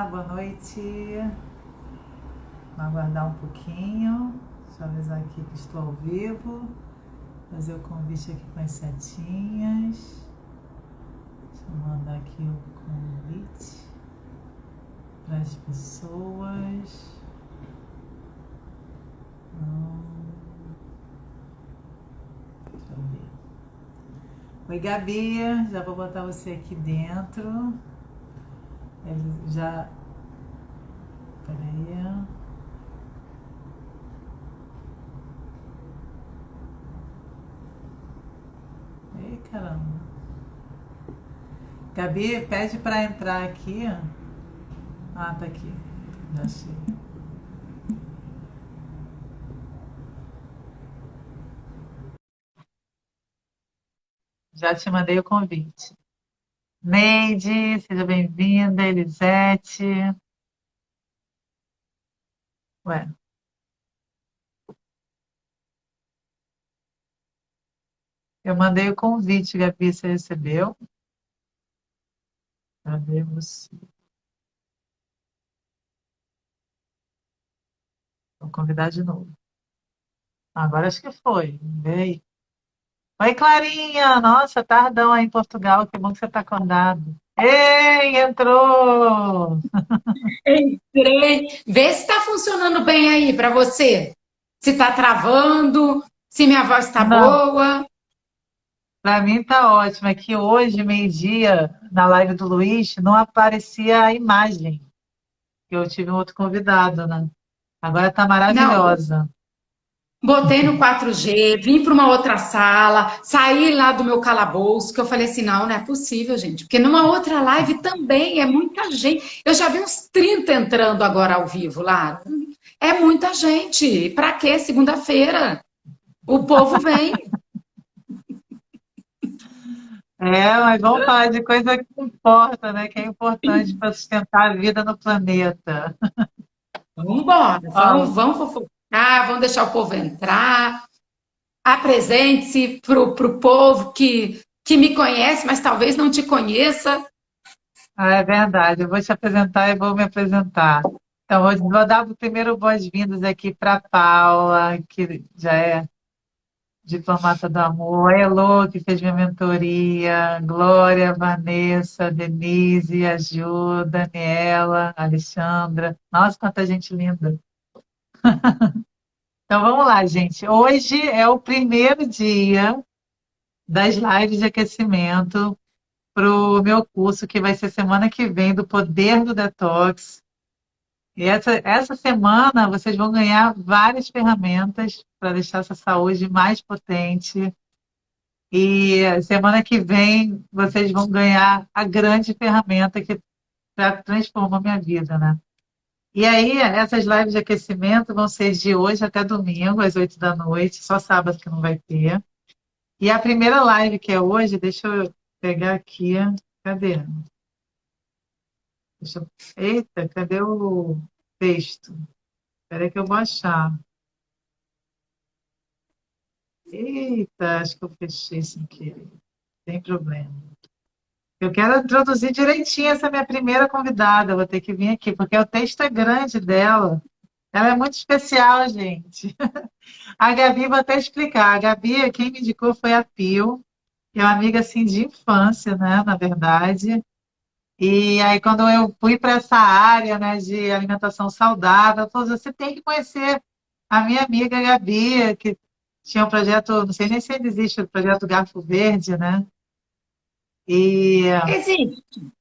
Olá, boa noite. Vou aguardar um pouquinho. Deixa eu avisar aqui que estou ao vivo. Fazer o convite aqui com as setinhas. Deixa eu mandar aqui o convite para as pessoas. Deixa eu ver. Oi, Gabi. Já vou botar você aqui dentro. Ele já. Peraí. Ei, caramba. Gabi, pede para entrar aqui. Ah, tá aqui. Já achei. Já te mandei o convite. Neide, seja bem-vinda. Elisete. Ué, eu mandei o convite, Gabi, você recebeu? Cadê você? Vou convidar de novo. Agora acho que foi. Vê aí. Oi, Clarinha! Nossa, tardão aí em Portugal. Que bom que você está acordado. Ei, entrou! Entrei. Vê se está funcionando bem aí para você. Se está travando, se minha voz está Não, boa. para mim tá ótimo. É que hoje, meio-dia, na live do Luiz, não aparecia a imagem. Eu tive um outro convidado, né? Agora tá Não, maravilhosa. botei no 4G, vim para uma outra sala, saí lá do meu calabouço, que eu falei assim, não, não é possível, gente, porque numa outra live também é muita gente. Eu já vi uns 30 entrando agora ao vivo lá. É muita gente. Para quê? Segunda-feira. O povo vem. É, mas vamos falar de coisa que importa, né? Que é importante para sustentar a vida no planeta. Vamos embora, Ó, vamos fofocar, vamos deixar o povo entrar. Apresente-se para o povo que me conhece, mas talvez não te conheça. é verdade, eu vou te apresentar e vou me apresentar. Então, vou dar primeiro boas-vindas aqui para Paula, que já é diplomata do amor, a Elô, que fez minha mentoria, Glória, Vanessa, Denise, a Ju, Daniela, Alexandra. Nossa, quanta gente linda. Então, vamos lá, gente. Hoje é o primeiro dia das lives de aquecimento para o meu curso, que vai ser semana que vem, do Poder do Detox. E essa semana vocês vão ganhar várias ferramentas para deixar essa saúde mais potente. E semana que vem vocês vão ganhar a grande ferramenta que transformou minha vida, né? E aí, essas lives de aquecimento vão ser de hoje até domingo, às 8 da noite, só sábado que não vai ter. E a primeira live que é hoje, deixa eu pegar aqui. Cadê? Eita, cadê o texto? Espera que eu vou achar. Eita, acho que eu fechei sem querer. Sem problema. Eu quero introduzir direitinho essa minha primeira convidada. Vou ter que vir aqui, porque o texto é grande dela. Ela é muito especial, gente. A Gabi, vou até explicar. A Gabi, quem me indicou foi a Pio, que é uma amiga assim de infância, né, na verdade. E aí, quando eu fui para essa área, né, de alimentação saudável, ela falou: você tem que conhecer a minha amiga Gabi, que tinha um projeto, não sei nem se ainda existe, o projeto Garfo Verde, né? E, Existe.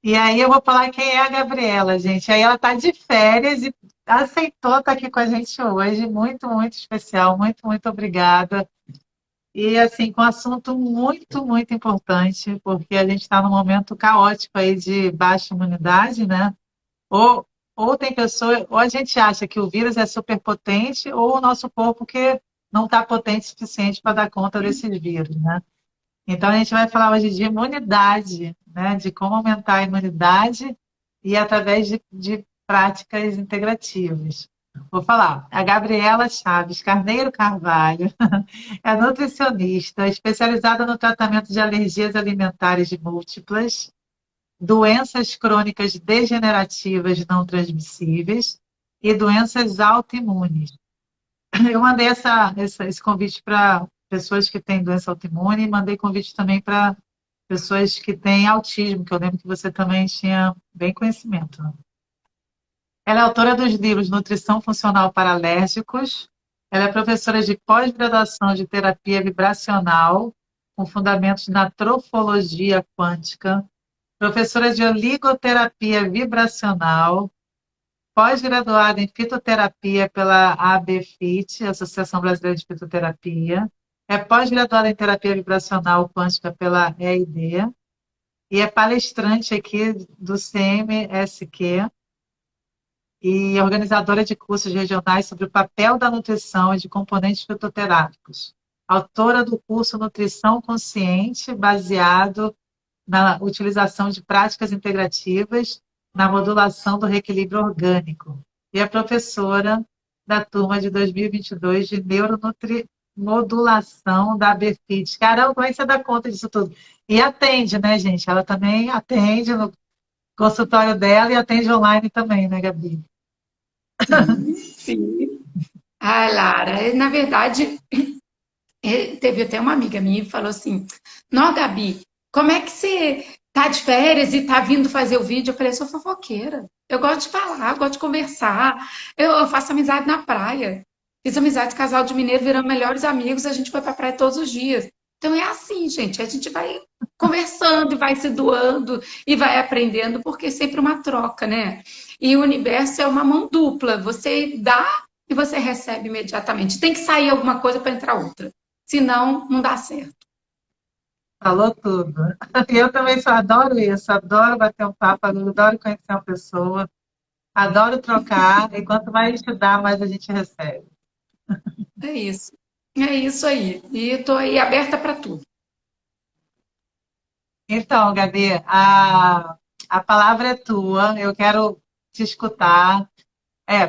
e aí eu vou falar quem é a Gabriela, gente. Aí ela está de férias e aceitou estar aqui com a gente hoje. Muito, muito especial. Muito, muito obrigada. E assim, com um assunto muito, muito importante, porque a gente está num momento caótico aí de baixa imunidade, né? Ou, ou tem pessoa, ou a gente acha que o vírus é superpotente, ou o nosso corpo que não está potente o suficiente para dar conta desse vírus, né? Então a gente vai falar hoje de imunidade, né? De como aumentar a imunidade e através de práticas integrativas. Vou falar, a Gabriela Chaves Carneiro Carvalho é nutricionista, especializada no tratamento de alergias alimentares múltiplas. doenças crônicas degenerativas não transmissíveis e doenças autoimunes. Eu mandei esse convite para pessoas que têm doença autoimune e mandei convite também para pessoas que têm autismo, que eu lembro que você também tinha bem conhecimento, né? Ela é autora dos livros Nutrição Funcional para Alérgicos. Ela é professora de pós-graduação de terapia vibracional, com fundamentos na trofologia quântica, professora de oligoterapia vibracional, pós-graduada em fitoterapia pela ABFIT, Associação Brasileira de Fitoterapia, é pós-graduada em terapia vibracional quântica pela EID e é palestrante aqui do CMSQ e organizadora de cursos regionais sobre o papel da nutrição e de componentes fitoterápicos. Autora do curso Nutrição Consciente, baseado na utilização de práticas integrativas na modulação do reequilíbrio orgânico. E é professora da turma de 2022 de neuronutrimodulação da ABFIT. Caramba, como é que você dá conta disso tudo? E atende, né, gente? Ela também atende no consultório dela e atende online também, né, Gabi? Sim, sim. Ah, Lara, na verdade, teve até uma amiga minha que falou assim: Não, Gabi, como é que você tá de férias e tá vindo fazer o vídeo? Eu falei: Sou fofoqueira. Eu gosto de falar, eu gosto de conversar. Eu faço amizade na praia. Fiz amizade com casal de mineiro, viramos melhores amigos. A gente foi pra praia todos os dias. Então é assim, gente. A gente vai conversando e vai se doando e vai aprendendo, porque é sempre uma troca, né? E o universo é uma mão dupla. Você dá e você recebe imediatamente. Tem que sair alguma coisa para entrar outra. Senão, não dá certo. Falou tudo. E eu também só adoro isso, adoro bater um papo, adoro conhecer uma pessoa, adoro trocar, e quanto mais a gente dá, mais a gente recebe. É isso. É isso aí. E estou aí aberta para tudo. Então, Gabi, a palavra é tua, eu quero te escutar.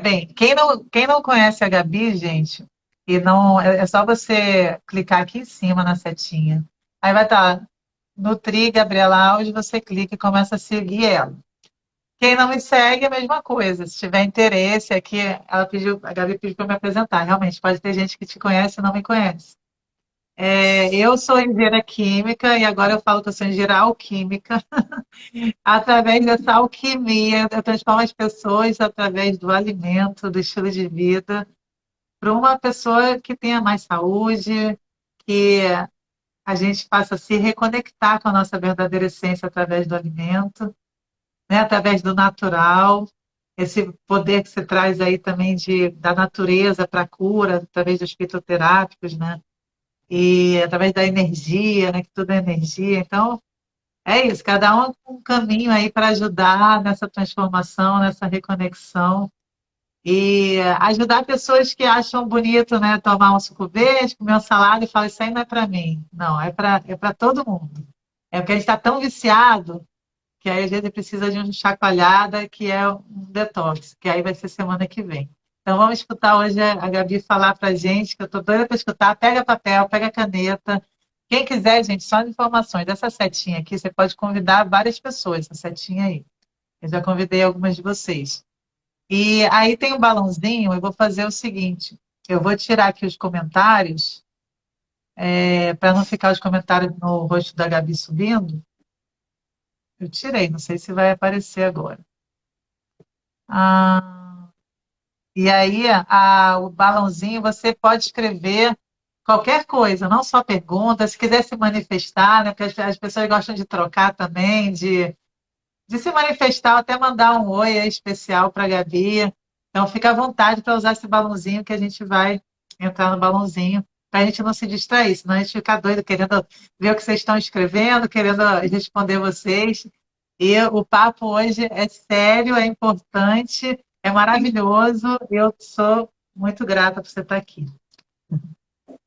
Bem, quem não conhece a Gabi, gente, e não, é só você clicar aqui em cima na setinha. Aí vai estar Nutri Gabriela Alves, você clica e começa a seguir ela. Quem não me segue, é a mesma coisa. Se tiver interesse, aqui a Gabi pediu para me apresentar. Realmente, pode ter gente que te conhece e não me conhece. Eu sou engenheira química e agora eu falo que eu sou engenheira alquímica. Através dessa alquimia, eu transformo as pessoas através do alimento, do estilo de vida, para uma pessoa que tenha mais saúde, que a gente faça se reconectar com a nossa verdadeira essência através do alimento, né? Através do natural, esse poder que você traz aí também da natureza para a cura, através dos fitoterápicos, né? E através da energia, né? Que tudo é energia. Então, é isso, cada um com um caminho aí para ajudar nessa transformação, nessa reconexão. E ajudar pessoas que acham bonito, né? Tomar um suco verde, comer um salada e falar, isso aí não é para mim. Não, é para todo mundo. É porque a gente está tão viciado que aí a gente precisa de uma chacoalhada, que é um detox, que aí vai ser semana que vem. Então vamos escutar hoje a Gabi falar para a gente, que eu estou doida para escutar. Pega papel, pega caneta. Quem quiser, gente, só as informações dessa setinha aqui, você pode convidar várias pessoas, essa setinha aí. Eu já convidei algumas de vocês. E aí tem um balãozinho, eu vou fazer o seguinte, eu vou tirar aqui os comentários, para não ficar os comentários no rosto da Gabi subindo. Eu tirei, não sei se vai aparecer agora. Ah, e aí, o balãozinho, você pode escrever qualquer coisa, não só perguntas, se quiser se manifestar, né? Porque as pessoas gostam de trocar também, de se manifestar, até mandar um oi aí especial para a Gabi. Então, fica à vontade para usar esse balãozinho, que a gente vai entrar no balãozinho, para a gente não se distrair, senão a gente fica doido querendo ver o que vocês estão escrevendo, querendo responder vocês. E o papo hoje é sério, é importante, é maravilhoso. Eu sou muito grata por você estar aqui.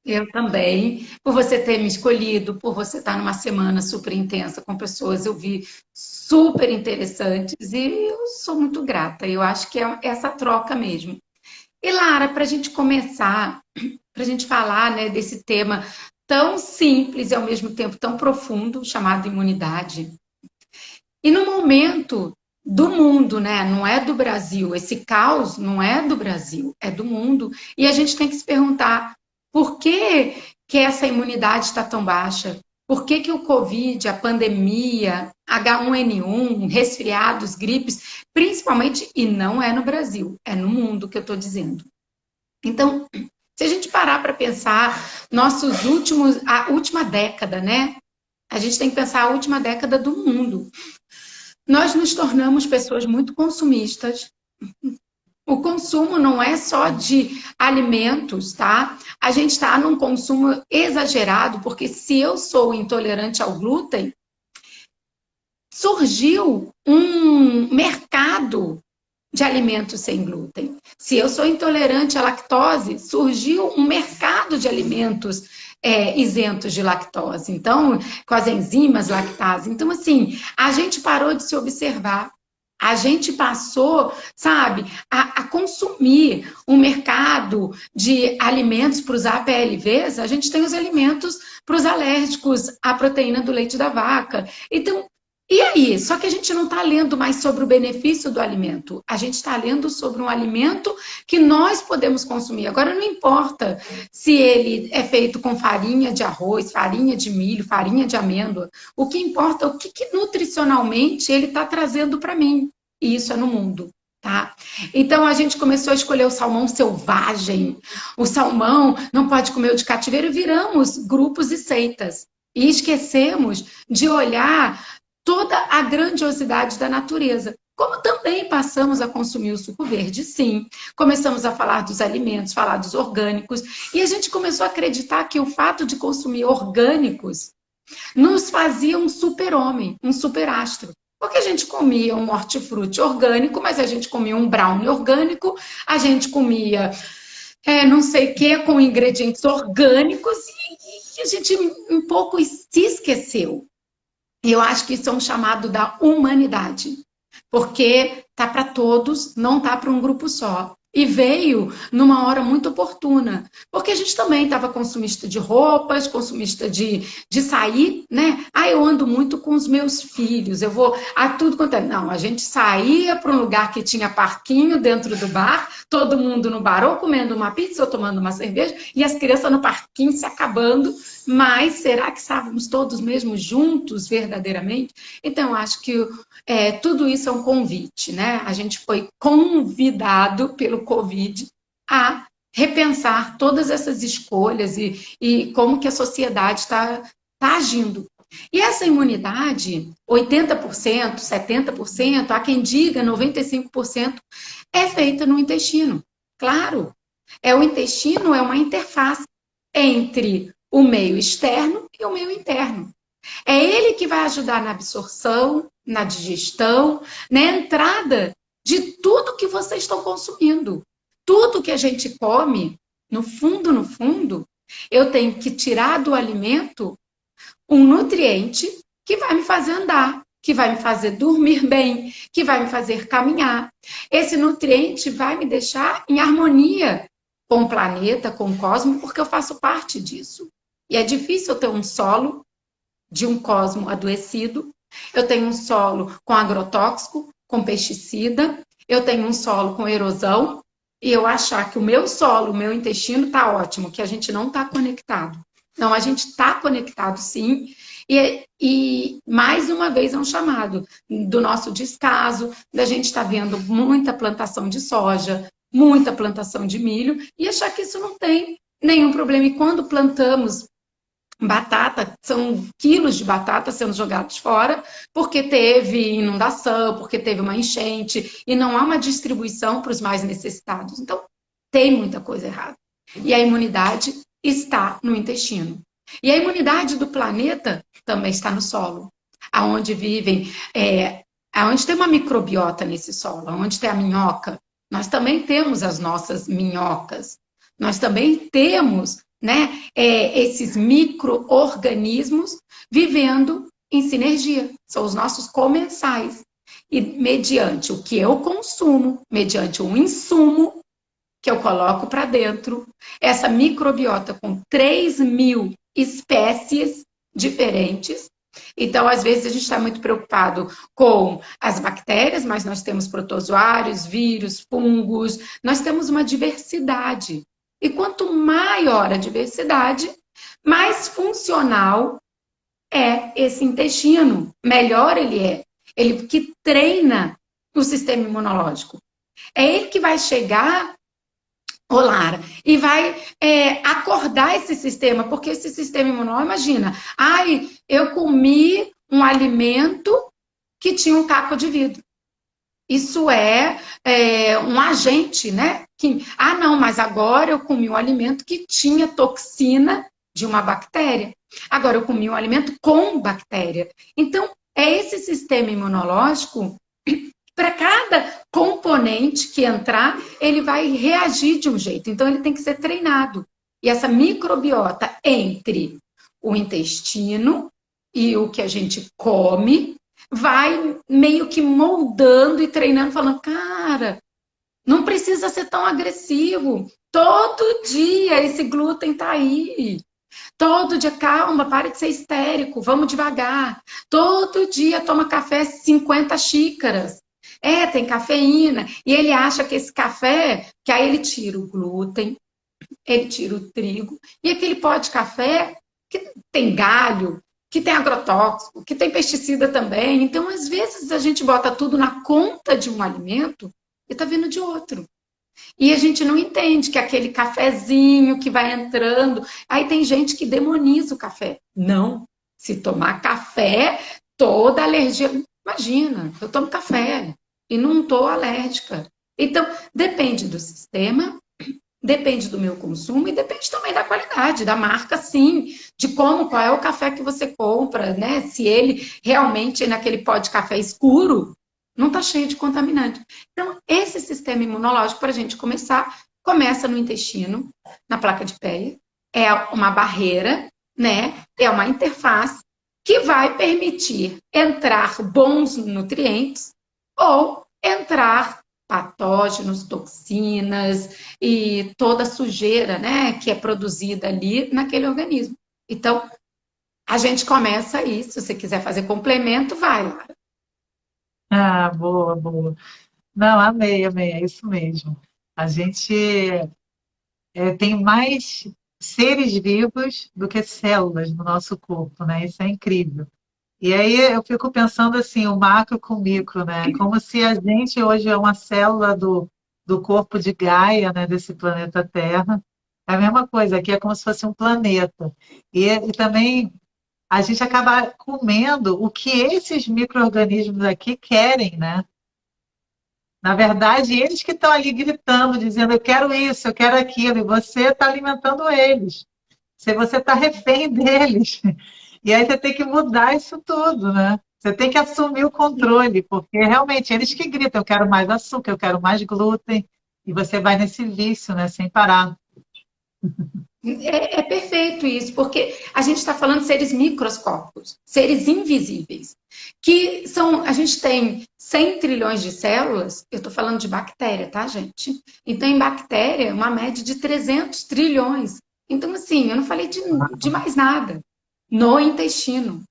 Eu também, por você ter me escolhido, por você estar numa semana super intensa com pessoas, eu vi super interessantes e eu sou muito grata. Eu acho que é essa troca mesmo. E Lara, para a gente começar, para a gente falar, né, desse tema tão simples e ao mesmo tempo tão profundo, chamado imunidade, E no momento do mundo, né? Não é do Brasil. Esse caos não é do Brasil, é do mundo. E a gente tem que se perguntar por que, que essa imunidade está tão baixa? Por que, que o Covid, a pandemia, H1N1, resfriados, gripes, principalmente, e não é no Brasil, é no mundo que eu estou dizendo. Então, se a gente parar para pensar, a última década, né? A gente tem que pensar a última década do mundo. Nós nos tornamos pessoas muito consumistas. O consumo não é só de alimentos, tá? A gente está num consumo exagerado, porque se eu sou intolerante ao glúten, surgiu um mercado de alimentos sem glúten. Se eu sou intolerante à lactose, surgiu um mercado de alimentos isentos de lactose. Então, com as enzimas lactase. Então, assim, a gente parou de se observar. A gente passou, sabe, a consumir um mercado de alimentos para os APLVs. A gente tem os alimentos para os alérgicos à proteína do leite da vaca. Então, e aí? Só que a gente não está lendo mais sobre o benefício do alimento. A gente está lendo sobre um alimento que nós podemos consumir. Agora, não importa se ele é feito com farinha de arroz, farinha de milho, farinha de amêndoa. O que importa é o que nutricionalmente ele está trazendo para mim. E isso é no mundo. Tá? Então a gente começou a escolher o salmão selvagem. O salmão não pode comer o de cativeiro. Viramos grupos e seitas. E esquecemos de olhar toda a grandiosidade da natureza. Como também passamos a consumir o suco verde, sim. Começamos a falar dos alimentos, falar dos orgânicos. E a gente começou a acreditar que o fato de consumir orgânicos nos fazia um super-homem, um super-astro. Porque a gente comia um hortifruti orgânico, mas a gente comia um brownie orgânico, a gente comia não sei o que com ingredientes orgânicos e a gente um pouco se esqueceu. E eu acho que isso é um chamado da humanidade, porque tá para todos, não tá para um grupo só. E veio numa hora muito oportuna, porque a gente também estava consumista de roupas, consumista de sair, né? Ah, eu ando muito com os meus filhos, eu vou a tudo quanto é. Não, a gente saía para um lugar que tinha parquinho dentro do bar, todo mundo no bar ou comendo uma pizza ou tomando uma cerveja, e as crianças no parquinho se acabando. Mas será que estávamos todos mesmo juntos verdadeiramente? Então, eu acho que tudo isso é um convite, né? A gente foi convidado pelo Covid a repensar todas essas escolhas e como que a sociedade está agindo. E essa imunidade, 80%, 70%, há quem diga 95%, é feita no intestino. Claro, o intestino é uma interface entre o meio externo e o meio interno. É ele que vai ajudar na absorção, na digestão, na entrada de tudo que vocês estão consumindo. Tudo que a gente come, no fundo, eu tenho que tirar do alimento um nutriente que vai me fazer andar, que vai me fazer dormir bem, que vai me fazer caminhar. Esse nutriente vai me deixar em harmonia com o planeta, com o cosmos, porque eu faço parte disso. E é difícil eu ter um solo de um cosmo adoecido, eu tenho um solo com agrotóxico, com pesticida, eu tenho um solo com erosão, e eu achar que o meu solo, o meu intestino está ótimo, que a gente não está conectado. Não, a gente está conectado sim, e mais uma vez é um chamado do nosso descaso, da gente estar vendo muita plantação de soja, muita plantação de milho, e achar que isso não tem nenhum problema. E quando plantamos batata, são quilos de batata sendo jogados fora, porque teve inundação, porque teve uma enchente, e não há uma distribuição para os mais necessitados. Então, tem muita coisa errada. E a imunidade está no intestino. E a imunidade do planeta também está no solo, aonde vivem, aonde tem uma microbiota nesse solo, aonde tem a minhoca. Nós também temos as nossas minhocas. Nós também temos, né, esses micro-organismos vivendo em sinergia. São os nossos comensais. E mediante o que eu consumo, mediante um insumo que eu coloco para dentro, essa microbiota com 3.000 espécies diferentes, Então, às vezes, a gente está muito preocupado com as bactérias, mas nós temos protozoários, vírus, fungos, nós temos uma diversidade. E quanto maior a diversidade, mais funcional é esse intestino, melhor ele é. Ele que treina o sistema imunológico. É ele que vai chegar, ô Lara, e vai acordar esse sistema, porque esse sistema imunológico, imagina, ai, eu comi um alimento que tinha um caco de vidro. Isso um agente, né? Não, mas agora eu comi um alimento que tinha toxina de uma bactéria. Agora eu comi um alimento com bactéria. Então, é esse sistema imunológico, para cada componente que entrar, ele vai reagir de um jeito. Então, ele tem que ser treinado. E essa microbiota entre o intestino e o que a gente come vai meio que moldando e treinando, falando, cara, não precisa ser tão agressivo. Todo dia esse glúten tá aí. Todo dia, calma, pare de ser histérico, vamos devagar. Todo dia toma café 50 xícaras. Tem cafeína. E ele acha que esse café, que aí ele tira o glúten, ele tira o trigo, e aquele pó de café que tem galho, que tem agrotóxico, que tem pesticida também. Então, às vezes, a gente bota tudo na conta de um alimento e tá vindo de outro. E a gente não entende que aquele cafezinho que vai entrando. Aí tem gente que demoniza o café. Não. Se tomar café, toda alergia. Imagina, eu tomo café e não estou alérgica. Então, depende do sistema, depende do meu consumo e depende também da qualidade, da marca, sim, de qual é o café que você compra, né? Se ele realmente, naquele pó de café escuro, não está cheio de contaminante. Então, esse sistema imunológico, para a gente começar, começa no intestino, na placa de Peyer. É uma barreira, né? É uma interface que vai permitir entrar bons nutrientes ou entrar patógenos, toxinas e toda a sujeira, né, que é produzida ali naquele organismo. Então, a gente começa aí. Se você quiser fazer complemento, vai, Lara. Ah, boa, boa. Não, amei, amei, é isso mesmo. A gente tem mais seres vivos do que células no nosso corpo, né? Isso é incrível. E aí eu fico pensando assim, o macro com o micro, né? Como se a gente hoje é uma célula do corpo de Gaia, né? Desse planeta Terra. É a mesma coisa, aqui é como se fosse um planeta. E também a gente acaba comendo o que esses micro-organismos aqui querem, né? Na verdade, eles que estão ali gritando, dizendo eu quero isso, eu quero aquilo, e você está alimentando eles. Se você está refém deles. E aí você tem que mudar isso tudo, né? Você tem que assumir o controle, porque realmente eles que gritam, eu quero mais açúcar, eu quero mais glúten, e você vai nesse vício, né? Sem parar. É perfeito isso, porque a gente está falando de seres microscópicos, seres invisíveis, que são, a gente tem 100 trilhões de células, eu estou falando de bactéria, tá, gente? Então, em bactéria, uma média de 300 trilhões. Então, assim, eu não falei de mais nada no intestino.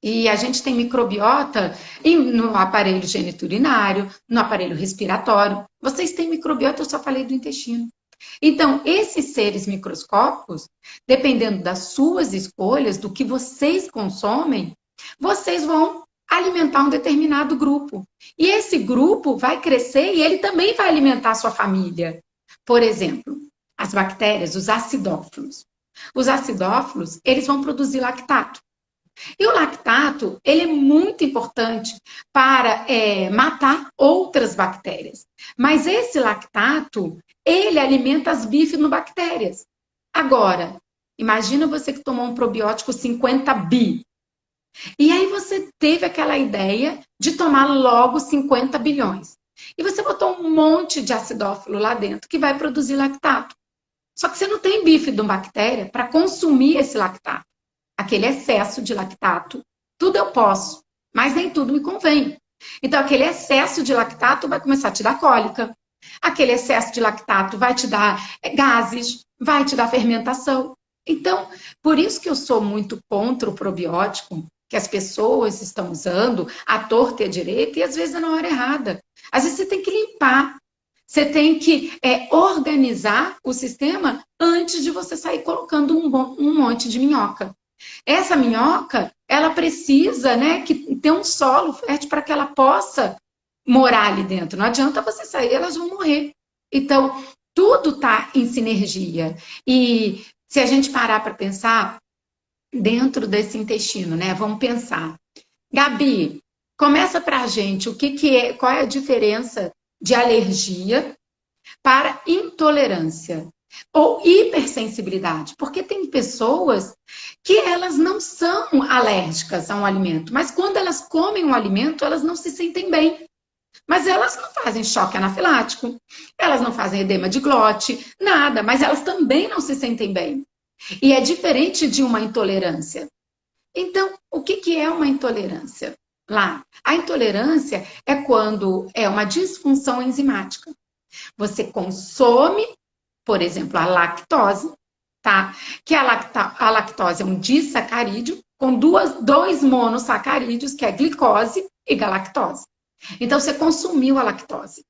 E a gente tem microbiota no aparelho geniturinário, no aparelho respiratório. Vocês têm microbiota, eu só falei do intestino. Então, esses seres microscópicos, dependendo das suas escolhas, do que vocês consomem, vocês vão alimentar um determinado grupo. E esse grupo vai crescer e ele também vai alimentar a sua família. Por exemplo, as bactérias, os acidófilos. Os acidófilos, eles vão produzir lactato. E o lactato, ele é muito importante para matar outras bactérias. Mas esse lactato, ele alimenta as bifidobactérias. Agora, imagina você que tomou um probiótico 50 bi. E aí você teve aquela ideia de tomar logo 50 bilhões. E você botou um monte de acidófilo lá dentro que vai produzir lactato. Só que você não tem bifidobactéria para consumir esse lactato. Aquele excesso de lactato, tudo eu posso, mas nem tudo me convém. Então, aquele excesso de lactato vai começar a te dar cólica. Aquele excesso de lactato vai te dar gases, vai te dar fermentação. Então, por isso que eu sou muito contra o probiótico, que as pessoas estão usando à torta e à direita e às vezes é na hora errada. Às vezes você tem que limpar, você tem que organizar o sistema antes de você sair colocando um monte de minhoca. Essa minhoca, ela precisa, né, que ter um solo fértil para que ela possa morar ali dentro. Não adianta você sair, elas vão morrer. Então, tudo está em sinergia. E se a gente parar para pensar dentro desse intestino, né? Vamos pensar. Gabi, começa para a gente qual é a diferença de alergia para intolerância ou hipersensibilidade, porque tem pessoas que elas não são alérgicas a um alimento, mas quando elas comem um alimento, elas não se sentem bem. Mas elas não fazem choque anafilático, elas não fazem edema de glote, nada, mas elas também não se sentem bem. E é diferente de uma intolerância. Então, o que é uma intolerância? Lá, a intolerância é quando é uma disfunção enzimática. Você consome, por exemplo, a lactose, tá? Que a lactose é um disacarídeo com dois monossacarídeos, que é glicose e galactose. Então, você consumiu a lactose.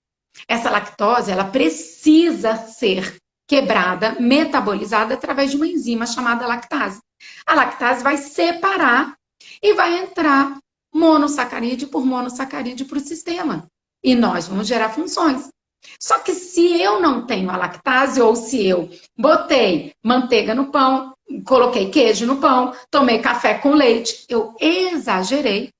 Essa lactose, ela precisa ser quebrada, metabolizada através de uma enzima chamada lactase. A lactase vai separar e vai entrar monossacarídeo por monossacarídeo para o sistema. E nós vamos gerar funções. Só que se eu não tenho a lactase, ou se eu botei manteiga no pão, coloquei queijo no pão, tomei café com leite, eu exagerei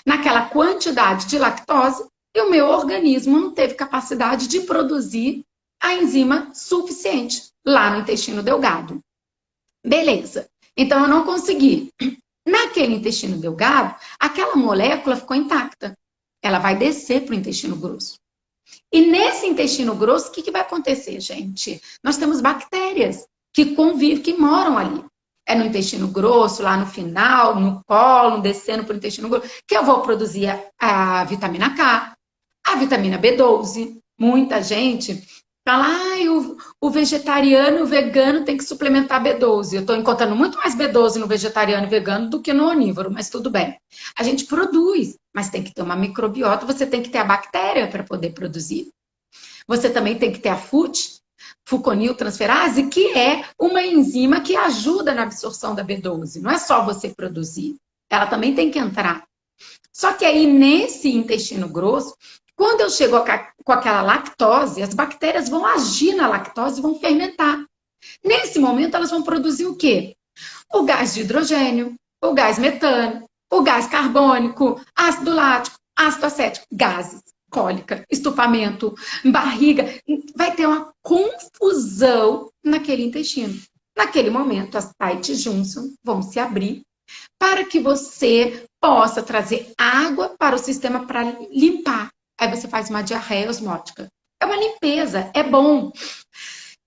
naquela quantidade de lactose e o meu organismo não teve capacidade de produzir a enzima suficiente lá no intestino delgado. Beleza. Então, eu não consegui. Naquele intestino delgado, aquela molécula ficou intacta. Ela vai descer para o intestino grosso. E nesse intestino grosso, o que vai acontecer, gente? Nós temos bactérias que convivem, que moram ali. É no intestino grosso, lá no final, no colo, descendo para o intestino grosso, que eu vou produzir a vitamina K, a vitamina B12. Muita gente fala, o vegetariano e o vegano tem que suplementar B12. Eu estou encontrando muito mais B12 no vegetariano e vegano do que no onívoro, mas tudo bem. A gente produz, mas tem que ter uma microbiota, você tem que ter a bactéria para poder produzir. Você também tem que ter a fuconiltransferase, que é uma enzima que ajuda na absorção da B12. Não é só você produzir, ela também tem que entrar. Só que aí, nesse intestino grosso, quando eu chego com aquela lactose, as bactérias vão agir na lactose e vão fermentar. Nesse momento, elas vão produzir o quê? O gás de hidrogênio, o gás metano, o gás carbônico, ácido lático, ácido acético, gases, cólica, estufamento, barriga. Vai ter uma confusão naquele intestino. Naquele momento, as tight junction vão se abrir para que você possa trazer água para o sistema para limpar. Aí você faz uma diarreia osmótica. É uma limpeza, é bom.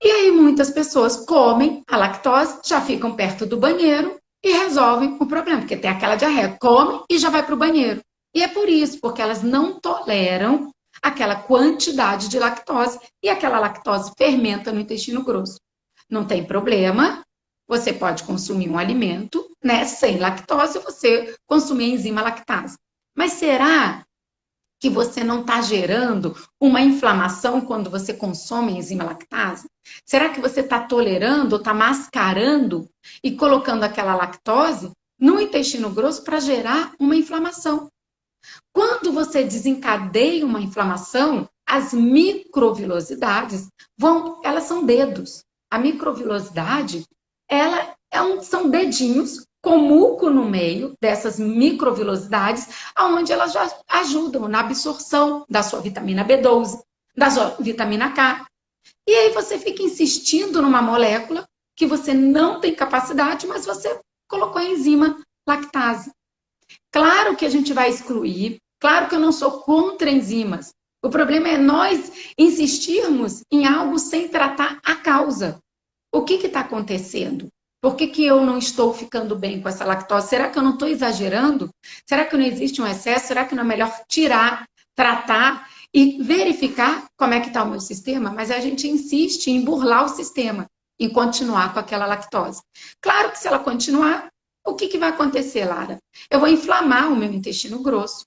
E aí muitas pessoas comem a lactose, já ficam perto do banheiro e resolvem o problema, porque tem aquela diarreia, come e já vai para o banheiro. E é por isso, porque elas não toleram aquela quantidade de lactose e aquela lactose fermenta no intestino grosso. Não tem problema, você pode consumir um alimento, né, sem lactose, você consumir a enzima lactase. Mas será que você não está gerando uma inflamação quando você consome a enzima lactase? Será que você está tolerando ou está mascarando e colocando aquela lactose no intestino grosso para gerar uma inflamação? Quando você desencadeia uma inflamação, as microvilosidades elas são dedos. A microvilosidade, são dedinhos com muco no meio dessas microvilosidades, onde elas já ajudam na absorção da sua vitamina B12, da sua vitamina K. E aí você fica insistindo numa molécula que você não tem capacidade, mas você colocou a enzima lactase. Claro que a gente vai excluir, claro que eu não sou contra enzimas. O problema é nós insistirmos em algo sem tratar a causa. O que está acontecendo? Por que eu não estou ficando bem com essa lactose? Será que eu não estou exagerando? Será que não existe um excesso? Será que não é melhor tirar, tratar e verificar como é que está o meu sistema? Mas a gente insiste em burlar o sistema, em continuar com aquela lactose. Claro que se ela continuar, O que vai acontecer, Lara? Eu vou inflamar o meu intestino grosso.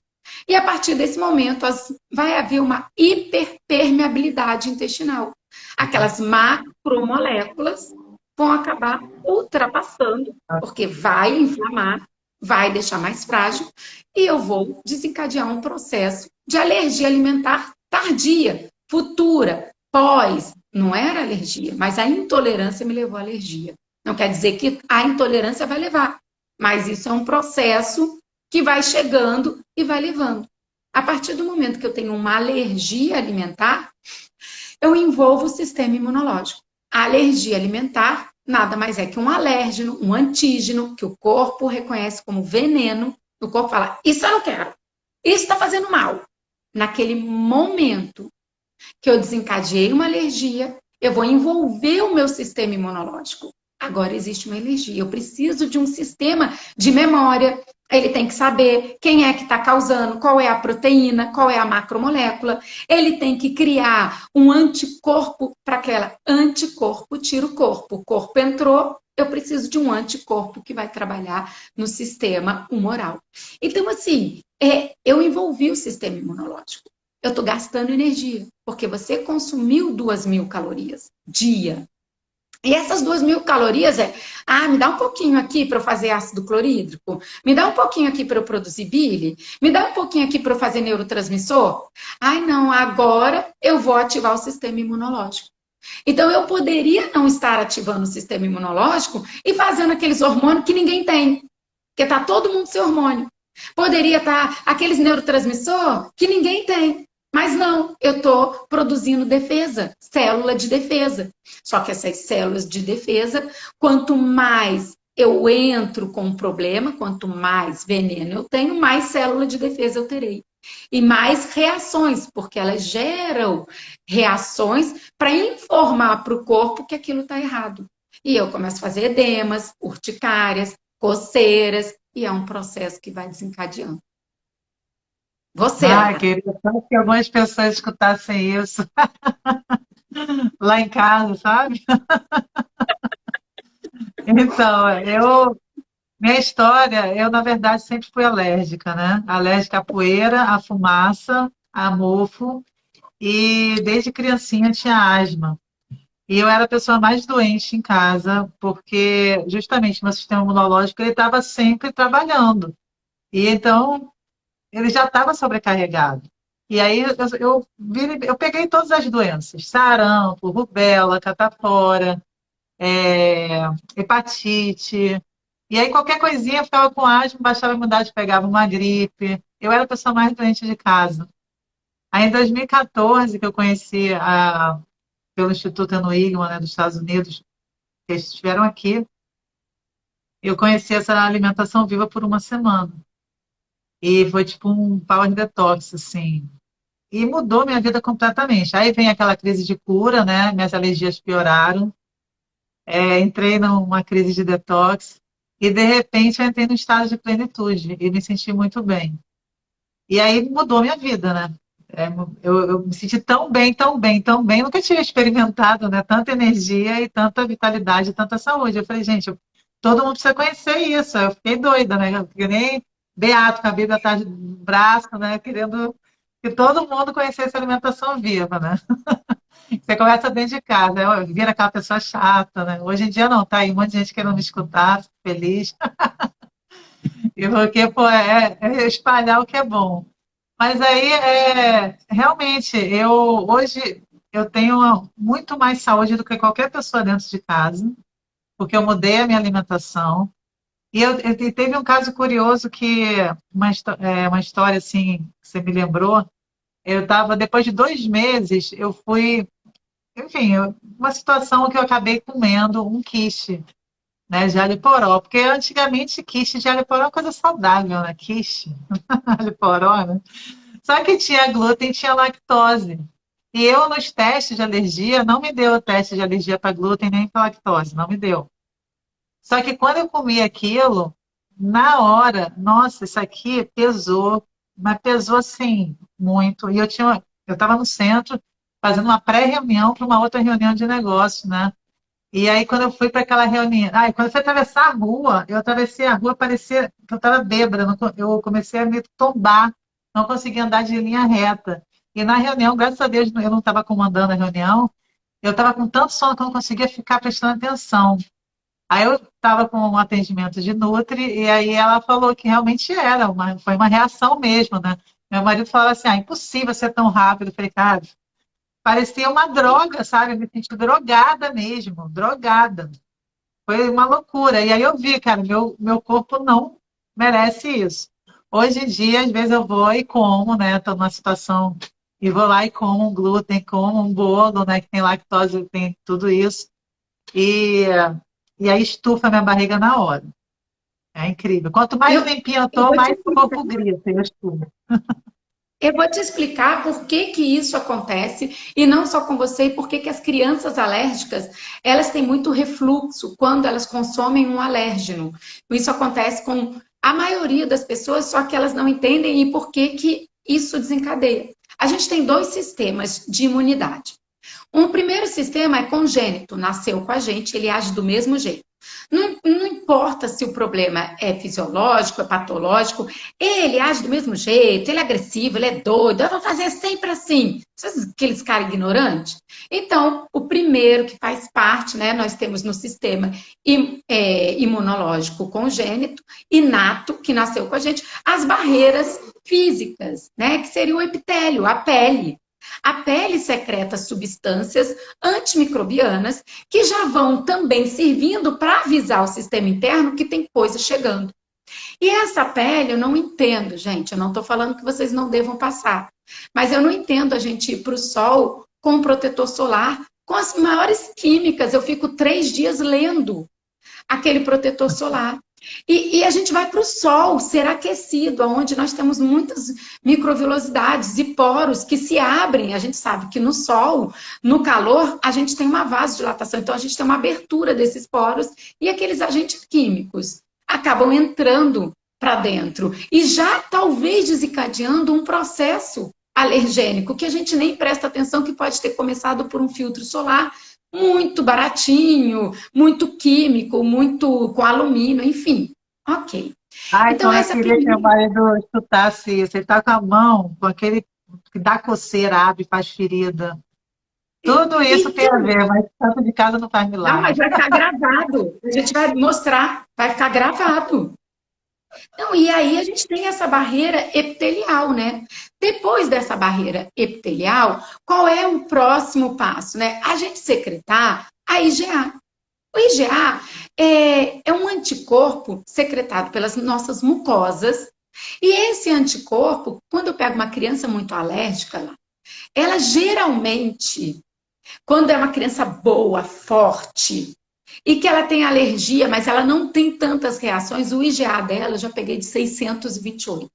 E a partir desse momento, vai haver uma hiperpermeabilidade intestinal. Aquelas macromoléculas vão acabar ultrapassando, porque vai inflamar, vai deixar mais frágil, e eu vou desencadear um processo de alergia alimentar tardia, futura, pós. Não era alergia, mas a intolerância me levou à alergia. Não quer dizer que a intolerância vai levar, mas isso é um processo que vai chegando e vai levando. A partir do momento que eu tenho uma alergia alimentar, eu envolvo o sistema imunológico. A alergia alimentar nada mais é que um alérgeno, um antígeno, que o corpo reconhece como veneno. O corpo fala, isso eu não quero, isso está fazendo mal. Naquele momento que eu desencadeei uma alergia, eu vou envolver o meu sistema imunológico. Agora existe uma alergia, eu preciso de um sistema de memória. Ele tem que saber quem é que está causando, qual é a proteína, qual é a macromolécula. Ele tem que criar um anticorpo para aquela. Anticorpo tira o corpo. O corpo entrou, eu preciso de um anticorpo que vai trabalhar no sistema humoral. Então, assim, eu envolvi o sistema imunológico. Eu estou gastando energia, porque você consumiu 2.000 calorias dia. E essas 2.000 calorias me dá um pouquinho aqui para eu fazer ácido clorídrico, me dá um pouquinho aqui para eu produzir bile, me dá um pouquinho aqui para eu fazer neurotransmissor. Ai, não, agora eu vou ativar o sistema imunológico. Então, eu poderia não estar ativando o sistema imunológico e fazendo aqueles hormônios que ninguém tem, porque está todo mundo sem hormônio. Poderia estar aqueles neurotransmissor que ninguém tem. Mas não, eu estou produzindo defesa, célula de defesa. Só que essas células de defesa, quanto mais eu entro com um problema, quanto mais veneno eu tenho, mais célula de defesa eu terei. E mais reações, porque elas geram reações para informar para o corpo que aquilo está errado. E eu começo a fazer edemas, urticárias, coceiras, e é um processo que vai desencadeando. Você, Lara. Queria tanto que algumas pessoas escutassem isso lá em casa, sabe? Então, minha história, eu na verdade sempre fui alérgica, né? Alérgica à poeira, à fumaça, a mofo, e desde criancinha tinha asma. E eu era a pessoa mais doente em casa, porque justamente meu sistema imunológico ele estava sempre trabalhando. E então ele já estava sobrecarregado. E aí eu peguei todas as doenças, sarampo, rubéola, catapora, hepatite. E aí qualquer coisinha eu ficava com asma, baixava a imunidade, pegava uma gripe. Eu era a pessoa mais doente de casa. Aí em 2014, que eu conheci pelo Instituto Eno-Igman, né, dos Estados Unidos, que eles estiveram aqui, eu conheci essa alimentação viva por uma semana. E foi tipo um power detox, assim. E mudou minha vida completamente. Aí vem aquela crise de cura, né? Minhas alergias pioraram. Entrei numa crise de detox. E, de repente, eu entrei num estado de plenitude. E me senti muito bem. E aí mudou minha vida, né? Eu me senti tão bem, tão bem, tão bem. Nunca tinha experimentado, né? Tanta energia e tanta vitalidade, tanta saúde. Eu falei, gente, todo mundo precisa conhecer isso. Eu fiquei doida, né? Eu fiquei nem beato, com a Bíblia atrás do braço, né? Querendo que todo mundo conhecesse a alimentação viva, né? Você começa dentro de casa, né? Vira aquela pessoa chata, né? Hoje em dia não, tá aí um monte de gente querendo me escutar, fico feliz. E porque, pô, é espalhar o que é bom. Mas aí, realmente, hoje eu tenho muito mais saúde do que qualquer pessoa dentro de casa, porque eu mudei a minha alimentação. E teve um caso curioso que, uma história assim, que você me lembrou, eu estava, depois de 2 meses, eu fui, enfim, uma situação que eu acabei comendo um quiche, né, de alho poró, porque antigamente quiche de alho poró é uma coisa saudável, né, quiche, alho poró, né? Só que tinha glúten e tinha lactose. E eu, nos testes de alergia, não me deu o teste de alergia para glúten nem para lactose, não me deu. Só que quando eu comi aquilo, na hora, nossa, isso aqui pesou, mas pesou assim, muito. E eu estava no centro fazendo uma pré-reunião para uma outra reunião de negócio, né? E aí, quando eu fui para aquela reunião, quando eu fui atravessar a rua, eu atravessei a rua, parecia que eu estava bêbada, eu comecei a me tombar, não conseguia andar de linha reta. E na reunião, graças a Deus, eu não estava comandando a reunião, eu estava com tanto sono que eu não conseguia ficar prestando atenção. Aí eu estava com um atendimento de Nutri, e aí ela falou que realmente foi uma reação mesmo, né? Meu marido falava assim, impossível ser tão rápido. Eu falei, cara, parecia uma droga, sabe? Eu me senti drogada mesmo, drogada. Foi uma loucura. E aí eu vi, cara, meu corpo não merece isso. Hoje em dia, às vezes eu vou e como, né? Estou numa situação e vou lá e como um glúten, como um bolo, né? Que tem lactose, tem tudo isso. E, e aí estufa minha barriga na hora. É incrível. Quanto mais Eu, limpinha eu eu tô, vou te mais o explicar. corpo grita e eu estufa. Eu vou te explicar por que que isso acontece, e não só com você, e por que que as crianças alérgicas, elas têm muito refluxo quando elas consomem um alérgeno. Isso acontece com a maioria das pessoas, só que elas não entendem e por que que isso desencadeia. A gente tem dois sistemas de imunidade. Um primeiro sistema é congênito, nasceu com a gente, ele age do mesmo jeito. Não importa se o problema é fisiológico, é patológico, ele age do mesmo jeito, ele é agressivo, ele é doido, eu vou fazer sempre assim. Sabe aqueles caras ignorantes? Então, o primeiro que faz parte, né, nós temos no sistema imunológico congênito, inato, que nasceu com a gente, as barreiras físicas, né, que seria o epitélio, a pele. A pele secreta substâncias antimicrobianas que já vão também servindo para avisar o sistema interno que tem coisa chegando. E essa pele, eu não entendo, gente. Eu não estou falando que vocês não devam passar. Mas eu não entendo a gente ir para o sol com protetor solar, com as maiores químicas. Eu fico 3 dias lendo aquele protetor solar. E a gente vai para o sol ser aquecido, onde nós temos muitas microvilosidades e poros que se abrem. A gente sabe que no sol, no calor, a gente tem uma vasodilatação, então a gente tem uma abertura desses poros e aqueles agentes químicos acabam entrando para dentro e já talvez desencadeando um processo alergênico que a gente nem presta atenção, que pode ter começado por um filtro solar muito baratinho, muito químico, muito com alumínio, enfim. Ok. Ai, Então, como eu essa queria que meu primeira. marido escutasse isso. Ele tá com a mão, com aquele que dá coceira, abre, faz ferida. Tudo isso tem a Então, ver, mas tanto de casa não faz não, mas milagre. vai ficar gravado. A gente vai mostrar, vai ficar gravado. Então, e aí a gente tem essa barreira epitelial, né? Depois dessa barreira epitelial, qual é o próximo passo, né? A gente secretar a IgA. O IgA é um anticorpo secretado pelas nossas mucosas. E esse anticorpo, quando eu pego uma criança muito alérgica, ela geralmente, quando é uma criança boa, forte, e que ela tem alergia, mas ela não tem tantas reações, o IgA dela eu já peguei de 628.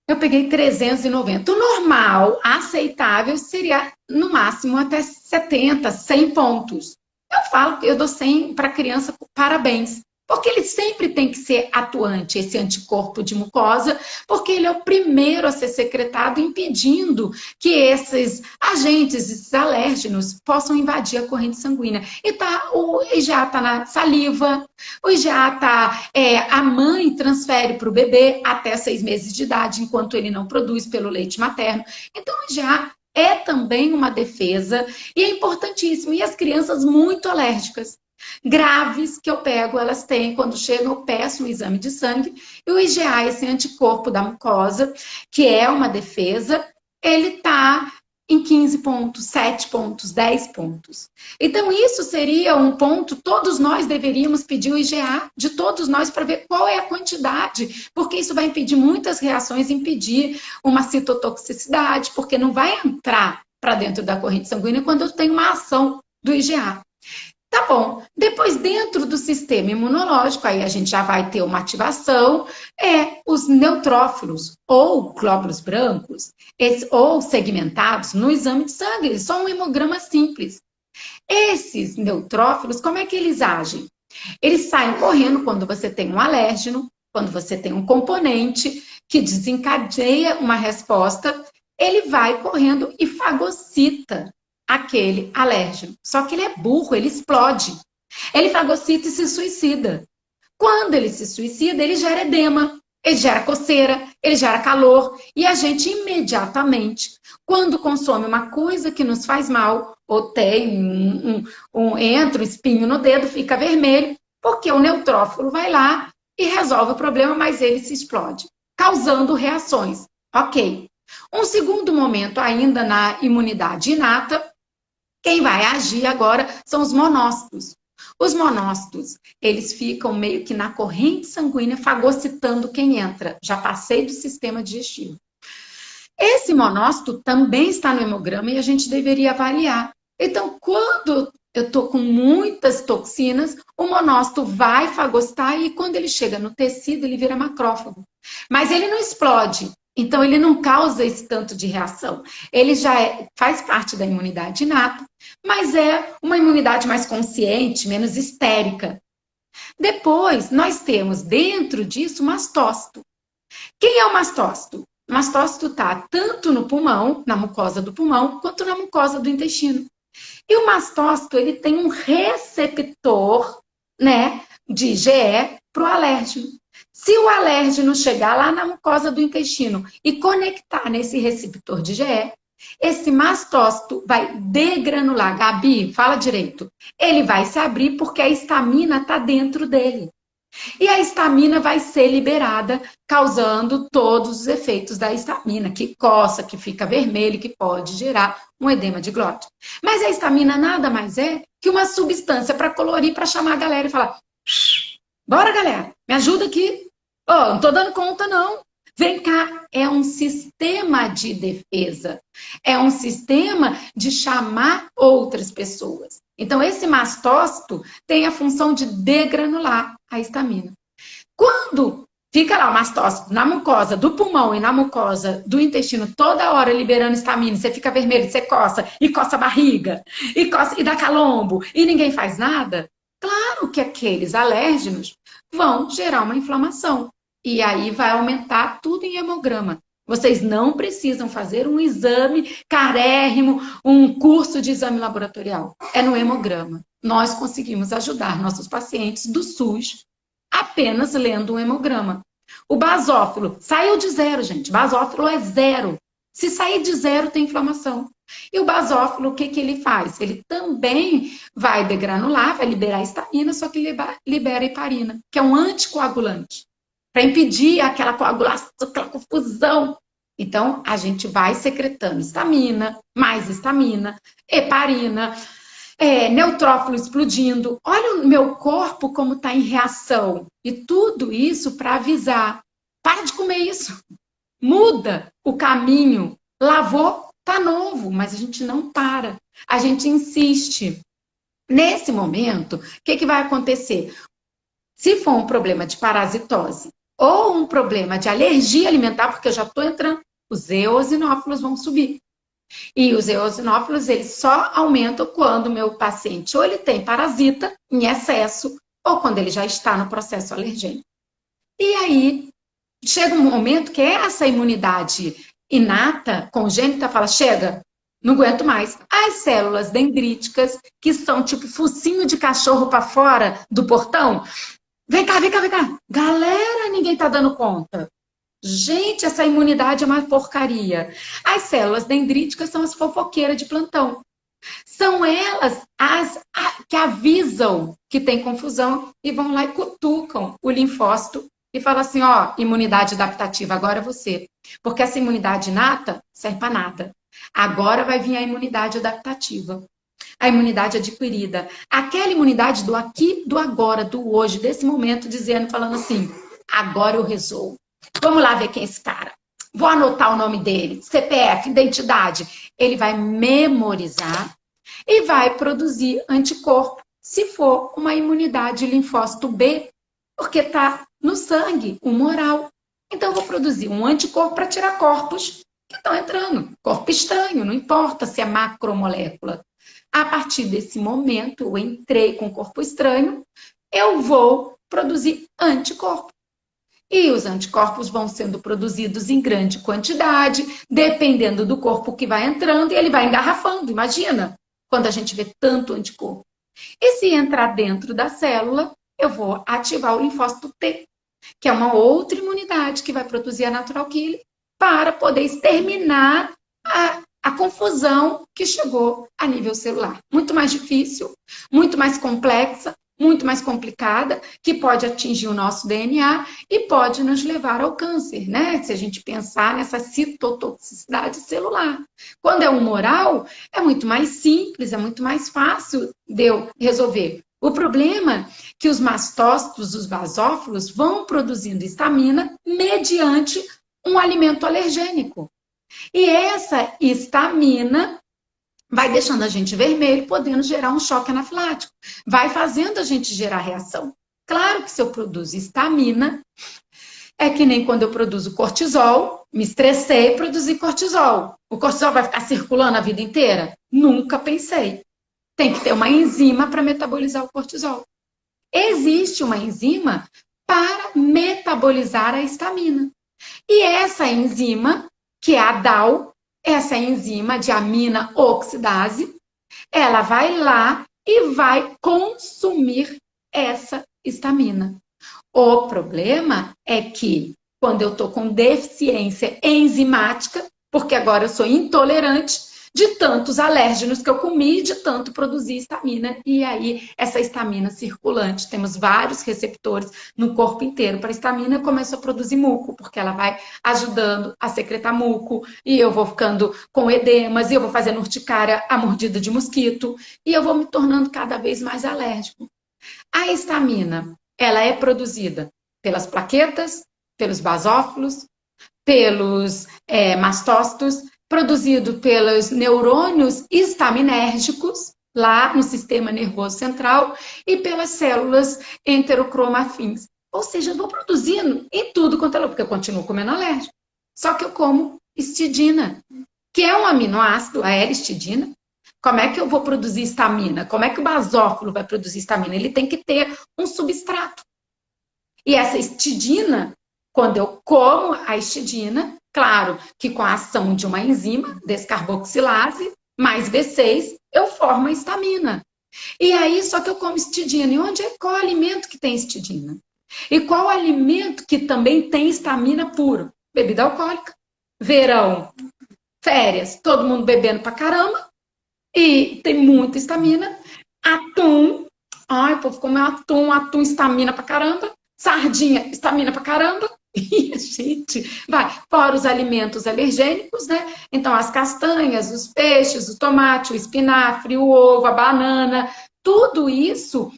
Eu peguei 390. O normal, aceitável, seria no máximo até 70, 100 pontos. Eu falo que eu dou 100 para criança, parabéns. Porque ele sempre tem que ser atuante, esse anticorpo de mucosa, porque ele é o primeiro a ser secretado, impedindo que esses agentes, esses alérgenos, possam invadir a corrente sanguínea. E o IgA está na saliva, o IgA está. A mãe transfere para o bebê até 6 meses de idade, enquanto ele não produz pelo leite materno. Então, o IgA é também uma defesa e é importantíssimo. E as crianças muito alérgicas, graves, que eu pego, elas têm, quando chegam, eu peço um exame de sangue, e o IgA, esse anticorpo da mucosa, que é uma defesa, ele está em 15 pontos, 7 pontos, 10 pontos. Então, isso seria um ponto, todos nós deveríamos pedir o IgA de todos nós para ver qual é a quantidade, porque isso vai impedir muitas reações, impedir uma citotoxicidade, porque não vai entrar para dentro da corrente sanguínea quando eu tenho uma ação do IgA. Tá bom. Depois, dentro do sistema imunológico, aí a gente já vai ter uma ativação, os neutrófilos, ou glóbulos brancos, ou segmentados no exame de sangue, só um hemograma simples. Esses neutrófilos, como é que eles agem? Eles saem correndo quando você tem um alérgeno, quando você tem um componente que desencadeia uma resposta, ele vai correndo e fagocita aquele alérgeno. Só que ele é burro, ele explode. Ele fagocita e se suicida. Quando ele se suicida, ele gera edema, ele gera coceira, ele gera calor, e a gente imediatamente, quando consome uma coisa que nos faz mal, ou tem entra um espinho no dedo, fica vermelho, porque o neutrófilo vai lá e resolve o problema, mas ele se explode, causando reações. Ok. Um segundo momento ainda na imunidade inata, quem vai agir agora são os monócitos. Os monócitos, eles ficam meio que na corrente sanguínea fagocitando quem entra. Já passei do sistema digestivo. Esse monócito também está no hemograma e a gente deveria avaliar. Então, quando eu estou com muitas toxinas, o monócito vai fagocitar e quando ele chega no tecido, ele vira macrófago. Mas ele não explode. Então, ele não causa esse tanto de reação. Ele já faz parte da imunidade inata, mas é uma imunidade mais consciente, menos histérica. Depois, nós temos dentro disso o mastócito. Quem é o mastócito? O mastócito está tanto no pulmão, na mucosa do pulmão, quanto na mucosa do intestino. E o mastócito, ele tem um receptor, né, de IgE para o alérgeno. Se o alérgeno chegar lá na mucosa do intestino e conectar nesse receptor de IgE, esse mastócito vai degranular. Gabi, fala direito. Ele vai se abrir porque a histamina está dentro dele. E a histamina vai ser liberada, causando todos os efeitos da histamina, que coça, que fica vermelho, que pode gerar um edema de glote. Mas a histamina nada mais é que uma substância para colorir, para chamar a galera e falar: bora, galera, me ajuda aqui. Oh, não tô dando conta, não. Vem cá, é um sistema de defesa. É um sistema de chamar outras pessoas. Então, esse mastócito tem a função de degranular a histamina. Quando fica lá o mastócito na mucosa do pulmão e na mucosa do intestino toda hora liberando histamina, você fica vermelho, você coça, e coça a barriga, e dá calombo, e ninguém faz nada, claro que aqueles alérgenos vão gerar uma inflamação. E aí vai aumentar tudo em hemograma. Vocês não precisam fazer um exame carérrimo, um curso de exame laboratorial. É no hemograma. Nós conseguimos ajudar nossos pacientes do SUS apenas lendo um hemograma. O basófilo saiu de zero, gente. Basófilo é zero. Se sair de zero, tem inflamação. E o basófilo, o que ele faz? Ele também vai degranular, vai liberar histamina, só que libera heparina, que é um anticoagulante, para impedir aquela coagulação, aquela confusão. Então, a gente vai secretando histamina, mais histamina, heparina, neutrófilo explodindo. Olha o meu corpo como está em reação. E tudo isso para avisar. Para de comer isso. Muda o caminho. Lavou, tá novo. Mas a gente não para. A gente insiste. Nesse momento, o que vai acontecer? Se for um problema de parasitose ou um problema de alergia alimentar, porque eu já estou entrando, os eosinófilos vão subir. E os eosinófilos, eles só aumentam quando o meu paciente ou ele tem parasita em excesso ou quando ele já está no processo alergênico. E aí, chega um momento que essa imunidade inata, congênita, fala: chega, não aguento mais. As células dendríticas, que são tipo focinho de cachorro para fora do portão, vem cá, vem cá, vem cá. Galera, ninguém tá dando conta. Gente, essa imunidade é uma porcaria. As células dendríticas são as fofoqueiras de plantão. São elas que avisam que tem confusão e vão lá e cutucam o linfócito e falam assim: ó, imunidade adaptativa, agora é você. Porque essa imunidade inata serve para nada. Agora vai vir a imunidade adaptativa. A imunidade adquirida. Aquela imunidade do aqui, do agora, do hoje, desse momento, dizendo, falando assim: agora eu resolvo. Vamos lá ver quem é esse cara. Vou anotar o nome dele, CPF, identidade. Ele vai memorizar e vai produzir anticorpo, se for uma imunidade linfócito B, porque está no sangue, humoral. Então, eu vou produzir um anticorpo para tirar corpos que estão entrando. Corpo estranho, não importa se é macromolécula. A partir desse momento, eu entrei com corpo estranho, eu vou produzir anticorpo. E os anticorpos vão sendo produzidos em grande quantidade, dependendo do corpo que vai entrando, e ele vai engarrafando. Imagina quando a gente vê tanto anticorpo. E se entrar dentro da célula, eu vou ativar o linfócito T, que é uma outra imunidade que vai produzir a natural killer para poder exterminar a confusão que chegou a nível celular. Muito mais difícil, muito mais complexa, muito mais complicada, que pode atingir o nosso DNA e pode nos levar ao câncer, né? Se a gente pensar nessa citotoxicidade celular. Quando é humoral, é muito mais simples, é muito mais fácil de eu resolver. O problema é que os mastócitos, os basófilos, vão produzindo histamina mediante um alimento alergênico. E essa histamina vai deixando a gente vermelho, podendo gerar um choque anafilático. Vai fazendo a gente gerar reação. Claro que se eu produzo histamina, é que nem quando eu produzo cortisol, me estressei e produzi cortisol. O cortisol vai ficar circulando a vida inteira? Nunca pensei. Tem que ter uma enzima para metabolizar o cortisol. Existe uma enzima para metabolizar a histamina. E essa enzima, que é a DAO, essa enzima de amina oxidase, ela vai lá e vai consumir essa histamina. O problema é que quando eu estou com deficiência enzimática, porque agora eu sou intolerante de tantos alérgenos que eu comi, de tanto produzir histamina, e aí essa histamina circulante, temos vários receptores no corpo inteiro para histamina, começa a produzir muco, porque ela vai ajudando a secretar muco, e eu vou ficando com edemas, e eu vou fazendo urticária a mordida de mosquito, e eu vou me tornando cada vez mais alérgico. A histamina, ela é produzida pelas plaquetas, pelos basófilos, pelos mastócitos, produzido pelos neurônios histaminérgicos, lá no sistema nervoso central, e pelas células enterocromafins. Ou seja, eu vou produzindo em tudo quanto é lugar, porque eu continuo comendo alérgico. Só que eu como histidina, que é um aminoácido, a L-histidina. Como é que eu vou produzir histamina? Como é que o basófilo vai produzir histamina? Ele tem que ter um substrato. E essa histidina, quando eu como a histidina, claro que com a ação de uma enzima, descarboxilase, mais B6, eu formo a histamina. E aí, só que eu como histidina. E qual é o alimento que tem histidina? E qual o alimento que também tem histamina puro? Bebida alcoólica. Verão, férias, todo mundo bebendo pra caramba. E tem muita histamina. Atum. Ai, o povo come atum, histamina pra caramba. Sardinha, histamina pra caramba. E a gente vai, fora os alimentos alergênicos, né? Então, as castanhas, os peixes, o tomate, o espinafre, o ovo, a banana, tudo isso,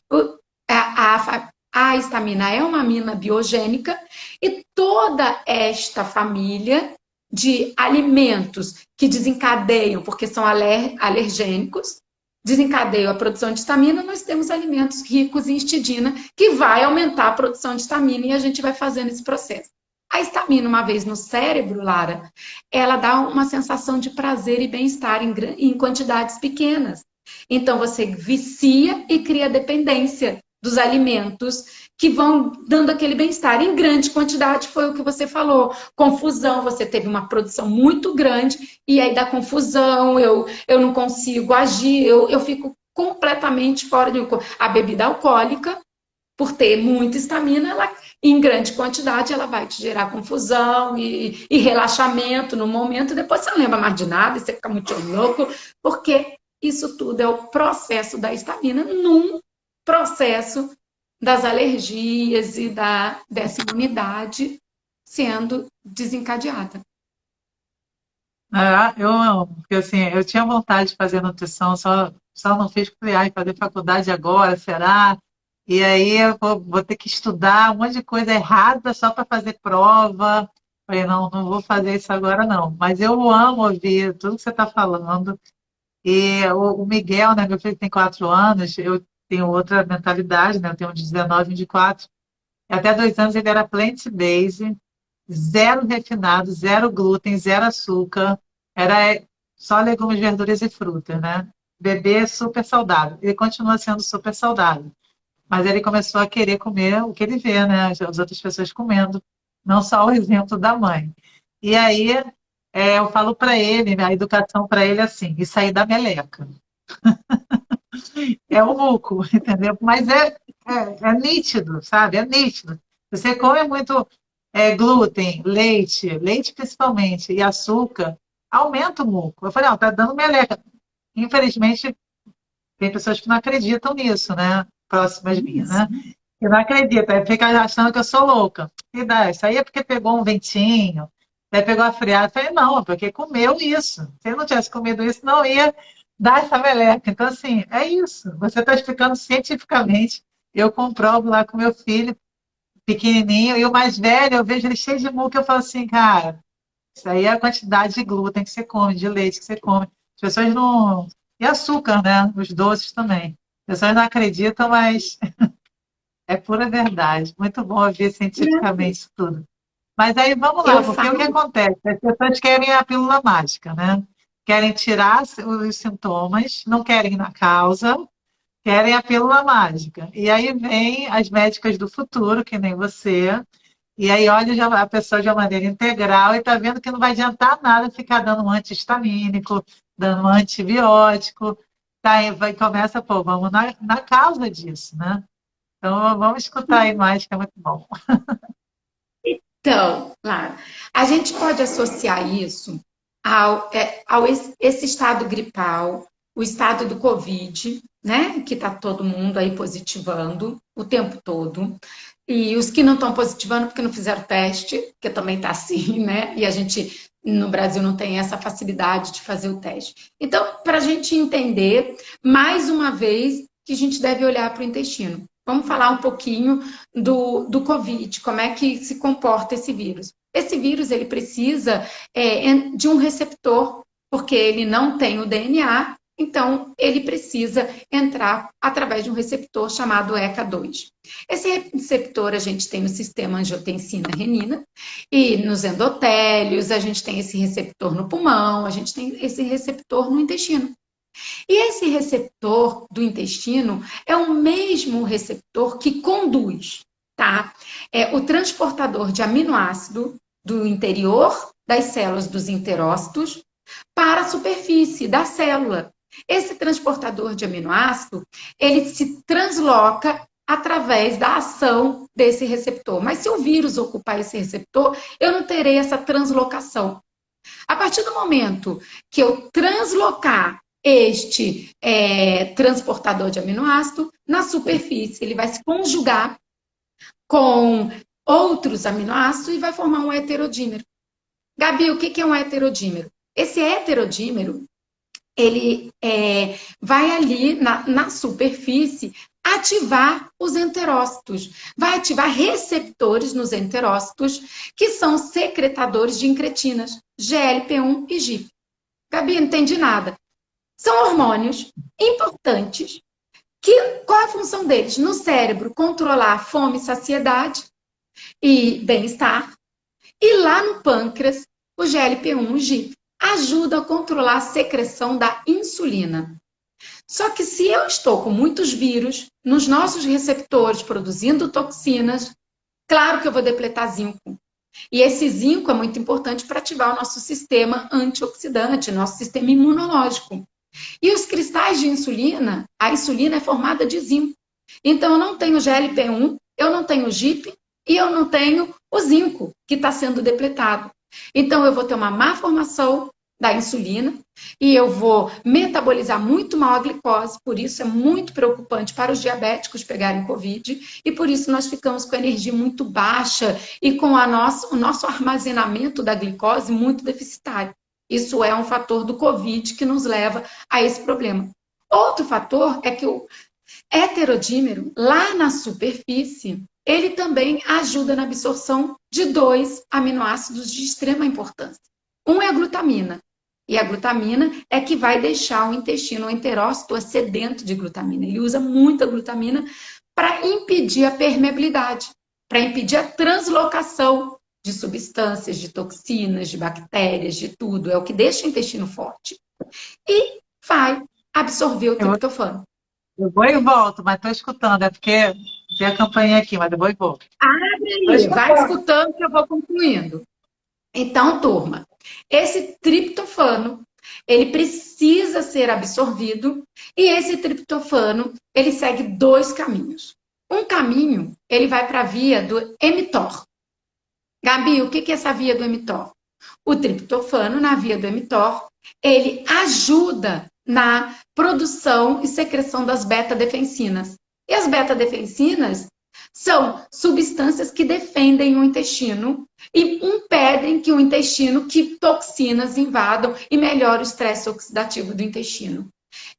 a histamina é uma amina biogênica e toda esta família de alimentos que desencadeiam, porque são alergênicos, desencadeiam a produção de histamina, nós temos alimentos ricos em histidina, que vai aumentar a produção de histamina e a gente vai fazendo esse processo. A histamina, uma vez no cérebro, Lara, ela dá uma sensação de prazer e bem-estar em quantidades pequenas. Então, você vicia e cria dependência dos alimentos que vão dando aquele bem-estar. Em grande quantidade, foi o que você falou. Confusão, você teve uma produção muito grande, e aí dá confusão, eu não consigo agir, eu fico completamente fora de... A bebida alcoólica, por ter muita histamina, ela, em grande quantidade, ela vai te gerar confusão e relaxamento no momento, depois você não lembra mais de nada, e você fica muito louco, porque isso tudo é o processo da histamina num processo das alergias e dessa imunidade sendo desencadeada. Eu amo, porque assim, eu tinha vontade de fazer nutrição, só não fiz e fazer faculdade agora, será? E aí eu vou ter que estudar um monte de coisa errada só para fazer prova. Falei, não vou fazer isso agora não. Mas eu amo ouvir tudo que você está falando. E o Miguel, né, meu filho tem 4 anos, eu tenho outra mentalidade, né? Eu tenho 19, 24. Até 2 anos ele era plant-based, zero refinado, zero glúten, zero açúcar. Era só legumes, verduras e frutas, né? Bebê super saudável. Ele continua sendo super saudável. Mas ele começou a querer comer o que ele vê, né? As outras pessoas comendo. não só o exemplo da mãe. E aí eu falo para ele, a educação para ele é assim, isso aí da meleca. É o muco, entendeu? Mas é nítido, sabe? É nítido. Você come muito glúten, leite principalmente, e açúcar, aumenta o muco. Eu falei, não, tá dando meleca. Infelizmente, tem pessoas que não acreditam nisso, né? Próximas minhas, né? Que não acredita, aí fica achando que eu sou louca. E dá, isso aí é porque pegou um ventinho, daí pegou a friada. Eu falei, não, porque comeu isso. Se eu não tivesse comido isso, não ia dar essa meleca. Então, assim, é isso. Você está explicando cientificamente. Eu comprovo lá com meu filho, pequenininho, e o mais velho, eu vejo ele cheio de muco, eu falo assim, cara, isso aí é a quantidade de glúten que você come, de leite que você come. As pessoas não. E açúcar, né? Os doces também. As pessoas não acreditam, mas é pura verdade. Muito bom ouvir cientificamente isso tudo. Mas aí vamos lá, Eu porque o que falo, acontece? As pessoas querem a pílula mágica, né? Querem tirar os sintomas, não querem ir na causa, querem a pílula mágica. E aí vem as médicas do futuro, que nem você, e aí olha a pessoa de uma maneira integral e está vendo que não vai adiantar nada ficar dando um anti-histamínico, dando um antibiótico. Tá, e vai, começa, pô, vamos na causa disso, né? Então vamos escutar aí mais, que é muito bom. então, Lara, a gente pode associar isso ao esse estado gripal, o estado do Covid, né? Que está todo mundo aí positivando o tempo todo. E os que não estão positivando porque não fizeram teste, que também está assim, né? E a gente no Brasil não tem essa facilidade de fazer o teste. Então, para a gente entender, mais uma vez, que a gente deve olhar para o intestino. Vamos falar um pouquinho do Covid, como é que se comporta esse vírus. Esse vírus ele precisa de um receptor, porque ele não tem o DNA, então ele precisa entrar através de um receptor chamado ECA2. Esse receptor a gente tem no sistema angiotensina-renina e nos endotélios, a gente tem esse receptor no pulmão, a gente tem esse receptor no intestino. E esse receptor do intestino é o mesmo receptor que conduz, tá? É o transportador de aminoácido do interior das células dos enterócitos para a superfície da célula. Esse transportador de aminoácido, ele se transloca através da ação desse receptor. Mas se o vírus ocupar esse receptor, eu não terei essa translocação. A partir do momento que eu translocar este transportador de aminoácido, na superfície ele vai se conjugar com outros aminoácidos e vai formar um heterodímero. Gabi, o que é um heterodímero? Esse heterodímero, ele vai ali na superfície ativar os enterócitos, vai ativar receptores nos enterócitos, que são secretadores de incretinas, GLP-1 e GIP. Gabi, não entendi nada. São hormônios importantes. Qual é a função deles? No cérebro, controlar fome, saciedade e bem-estar. E lá no pâncreas, o GLP-1 e o GIP ajuda a controlar a secreção da insulina. Só que se eu estou com muitos vírus nos nossos receptores produzindo toxinas, claro que eu vou depletar zinco. E esse zinco é muito importante para ativar o nosso sistema antioxidante, nosso sistema imunológico. E os cristais de insulina, a insulina é formada de zinco. Então eu não tenho GLP-1, eu não tenho GIP e eu não tenho o zinco que está sendo depletado. Então eu vou ter uma má formação da insulina e eu vou metabolizar muito mal a glicose, por isso é muito preocupante para os diabéticos pegarem Covid e por isso nós ficamos com a energia muito baixa e com o nosso armazenamento da glicose muito deficitário. Isso é um fator do Covid que nos leva a esse problema. Outro fator é que o heterodímero, lá na superfície, ele também ajuda na absorção de dois aminoácidos de extrema importância. Um é a glutamina. E a glutamina é que vai deixar o intestino, o enterócito, sedento de glutamina. Ele usa muita glutamina para impedir a permeabilidade, para impedir a translocação de substâncias, de toxinas, de bactérias, de tudo. É o que deixa o intestino forte. E vai absorver o Eu, triptofano. eu vou e volto, mas estou escutando, é porque Tem a campanha aqui, mas depois vou. Abre Tô aí, vai escutando. escutando que eu vou concluindo. Então, turma, esse triptofano, ele precisa ser absorvido e esse triptofano, ele segue dois caminhos. Um caminho, ele vai para a via do mTOR. Gabi, o que é essa via do mTOR? O triptofano, na via do mTOR, ele ajuda na produção e secreção das beta-defensinas. E as beta-defensinas são substâncias que defendem o intestino e impedem que o intestino, que toxinas invadam e melhora o estresse oxidativo do intestino.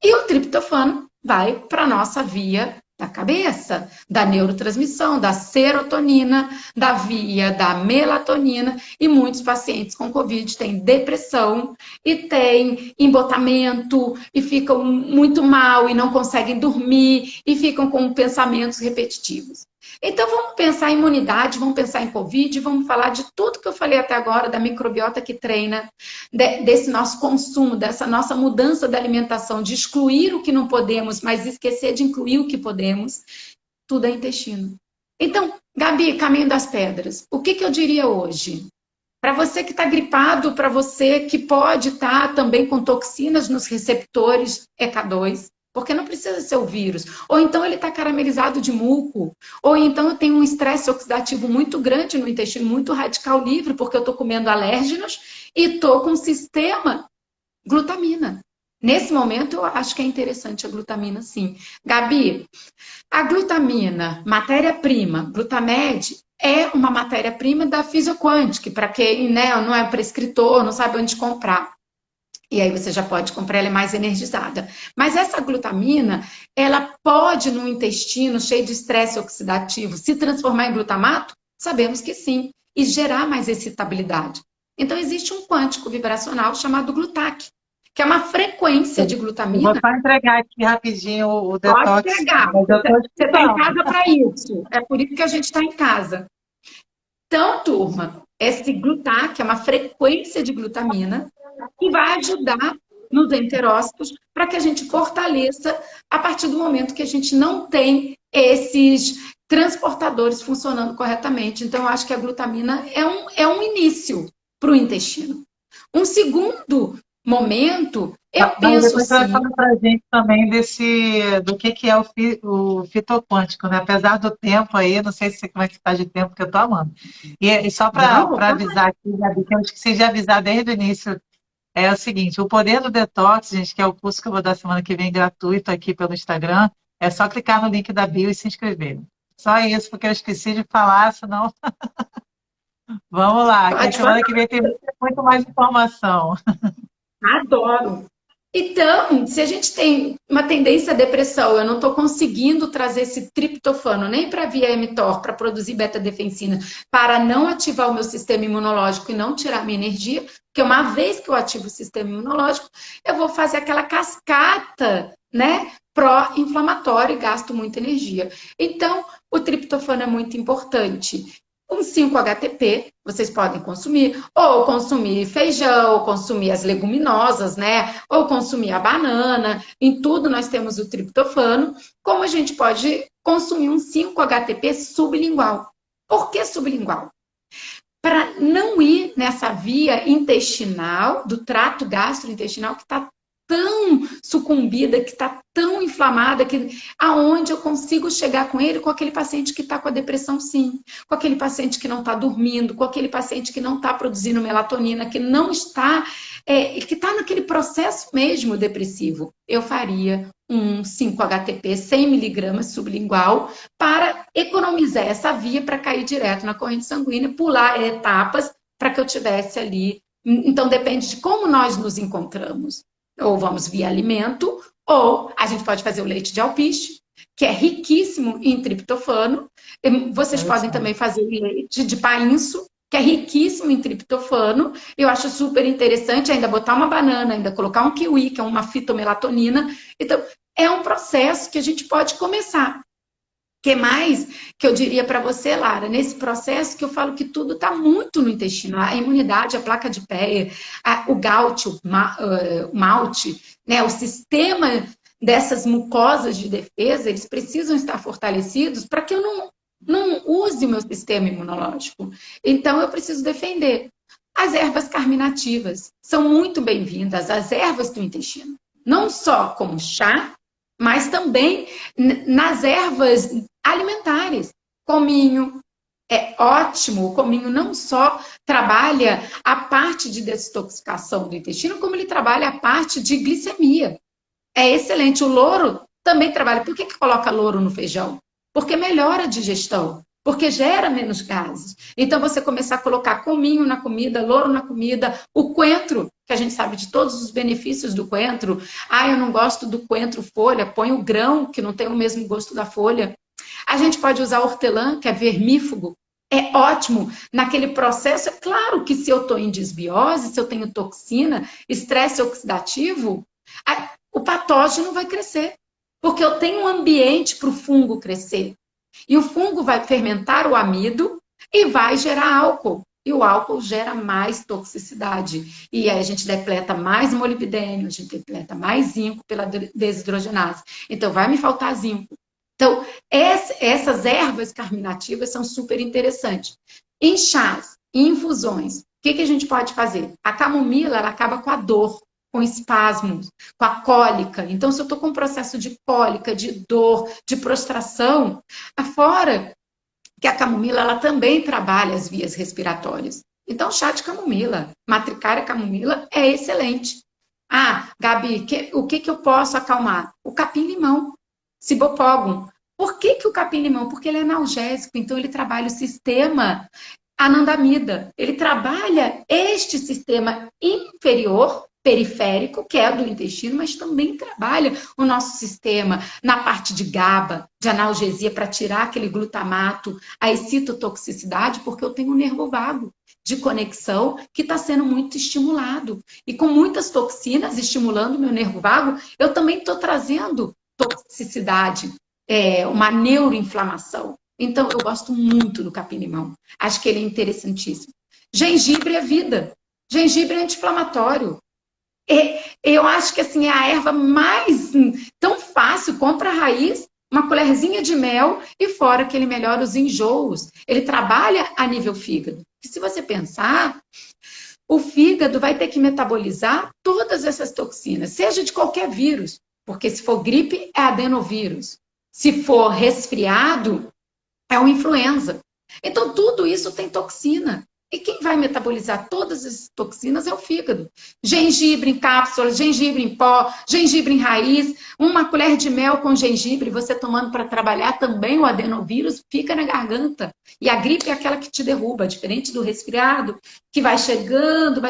E o triptofano vai para a nossa via da cabeça, da neurotransmissão, da serotonina, da via da melatonina, e muitos pacientes com Covid têm depressão e têm embotamento e ficam muito mal e não conseguem dormir e ficam com pensamentos repetitivos. Então vamos pensar em imunidade, vamos pensar em Covid, vamos falar de tudo que eu falei até agora, da microbiota que treina, desse nosso consumo, dessa nossa mudança da alimentação, de excluir o que não podemos, mas esquecer de incluir o que podemos. Tudo é intestino. Então, Gabi, caminho das pedras, o que eu diria hoje? Para você que está gripado, para você que pode estar também com toxinas nos receptores ECA2, porque não precisa ser o vírus. Ou então ele está caramelizado de muco. Ou então eu tenho um estresse oxidativo muito grande no intestino, muito radical livre, porque eu estou comendo alérgenos e estou com sistema glutamina. Nesse momento, eu acho que é interessante a glutamina, sim. Gabi, a glutamina, matéria-prima, Glutamed, é uma matéria-prima da Physioquantic, para quem, né, não é prescritor, não sabe onde comprar. E aí você já pode comprar, ela é mais energizada. Mas essa glutamina, ela pode, no intestino cheio de estresse oxidativo, se transformar em glutamato? Sabemos que sim. E gerar mais excitabilidade. Então, existe um quântico vibracional chamado glutac, que é uma frequência de Eu vou glutamina. só entregar aqui rapidinho o Pode detox, pegar. mas eu tô Você está em escutando. casa para isso. É por isso que a gente está em casa. Então, turma, esse glutac é uma frequência de glutamina que vai ajudar nos enterócitos para que a gente fortaleça a partir do momento que a gente não tem esses transportadores funcionando corretamente. Então, eu acho que a glutamina é um início para o intestino. Um segundo momento, eu Mas penso depois você vai sim. falar para a gente também do que é o fitoquântico, né? Apesar do tempo aí, não sei se como é que está de tempo, que eu estou amando. E só Não, para avisar aqui, Gabi, que eu esqueci de avisar desde o início, é o seguinte, o Poder do Detox, gente, que é o curso que eu vou dar semana que vem gratuito aqui pelo Instagram, é só clicar no link da bio e se inscrever. Só isso, porque eu esqueci de falar, senão vamos lá, que a pode falar. semana que vem tem muito mais informação. Adoro. Então, se a gente tem uma tendência à depressão, eu não estou conseguindo trazer esse triptofano nem para via mTOR, para produzir beta-defensina, para não ativar o meu sistema imunológico e não tirar minha energia, porque uma vez que eu ativo o sistema imunológico, eu vou fazer aquela cascata, né, pró-inflamatória e gasto muita energia. Então, o triptofano é muito importante. Um 5-HTP, vocês podem consumir, ou consumir feijão, ou consumir as leguminosas, né? Ou consumir a banana. Em tudo nós temos o triptofano. Como a gente pode consumir um 5-HTP sublingual? Por que sublingual? Para não ir nessa via intestinal, do trato gastrointestinal, que está tão sucumbida, que está tão inflamada, que aonde eu consigo chegar com ele, com aquele paciente que está com a depressão, sim, com aquele paciente que não está dormindo, com aquele paciente que não está produzindo melatonina, que não está, que está naquele processo mesmo depressivo. Eu faria um 5-HTP 100 miligramas sublingual para economizar essa via para cair direto na corrente sanguínea, pular etapas para que eu tivesse ali. Então depende de como nós nos encontramos. Ou vamos via alimento, ou a gente pode fazer o leite de alpiste, que é riquíssimo em triptofano. Vocês podem também fazer o leite de painço, que é riquíssimo em triptofano. Eu acho super interessante ainda botar uma banana, ainda colocar um kiwi, que é uma fitomelatonina. Então, é um processo que a gente pode começar. O que mais que eu diria para você, Lara? Nesse processo que eu falo que tudo está muito no intestino. A imunidade, a placa de Peyer, o gout, o malte, né? O sistema dessas mucosas de defesa, eles precisam estar fortalecidos para que eu não use o meu sistema imunológico. Então, eu preciso defender. As ervas carminativas são muito bem-vindas, as ervas do intestino. Não só como chá, mas também nas ervas alimentares. Cominho, é ótimo. O cominho não só trabalha a parte de desintoxicação do intestino, como ele trabalha a parte de glicemia. É excelente. O louro também trabalha. Por que coloca louro no feijão? Porque melhora a digestão, porque gera menos gases. Então, você começar a colocar cominho na comida, louro na comida, o coentro, que a gente sabe de todos os benefícios do coentro. Ah, eu não gosto do coentro folha, põe o grão, que não tem o mesmo gosto da folha. A gente pode usar hortelã, que é vermífugo. É ótimo naquele processo. É claro que se eu estou em desbiose, se eu tenho toxina, estresse oxidativo, o patógeno vai crescer, porque eu tenho um ambiente para o fungo crescer. E o fungo vai fermentar o amido e vai gerar álcool. E o álcool gera mais toxicidade. E aí a gente depleta mais molibdênio, a gente depleta mais zinco pela desidrogenase. Então vai me faltar zinco. Então, essas ervas carminativas são super interessantes. Em chás, em infusões, o que a gente pode fazer? A camomila, ela acaba com a dor, com espasmos, com a cólica. Então, se eu estou com um processo de cólica, de dor, de prostração, afora que a camomila, ela também trabalha as vias respiratórias. Então, chá de camomila, matricária camomila é excelente. Ah, Gabi, o que eu posso acalmar? O capim-limão. Cibopógum. Por que o capim-limão? Porque ele é analgésico, então ele trabalha o sistema anandamida. Ele trabalha este sistema inferior, periférico, que é do intestino, mas também trabalha o nosso sistema na parte de GABA, de analgesia, para tirar aquele glutamato, a excitotoxicidade, porque eu tenho um nervo vago de conexão que está sendo muito estimulado. E com muitas toxinas estimulando o meu nervo vago, eu também estou trazendo toxicidade, uma neuroinflamação. Então, eu gosto muito do capim-limão. Acho que ele é interessantíssimo. Gengibre é vida. Gengibre é anti-inflamatório. Eu acho que assim, é a erva mais tão fácil. Compra a raiz, uma colherzinha de mel e fora que ele melhora os enjoos. Ele trabalha a nível fígado. E se você pensar, o fígado vai ter que metabolizar todas essas toxinas, seja de qualquer vírus. Porque se for gripe, é adenovírus. Se for resfriado, é uma influenza. Então, tudo isso tem toxina. E quem vai metabolizar todas essas toxinas é o fígado. Gengibre em cápsula, gengibre em pó, gengibre em raiz, uma colher de mel com gengibre, você tomando para trabalhar também o adenovírus, fica na garganta. E a gripe é aquela que te derruba, diferente do resfriado, que vai chegando,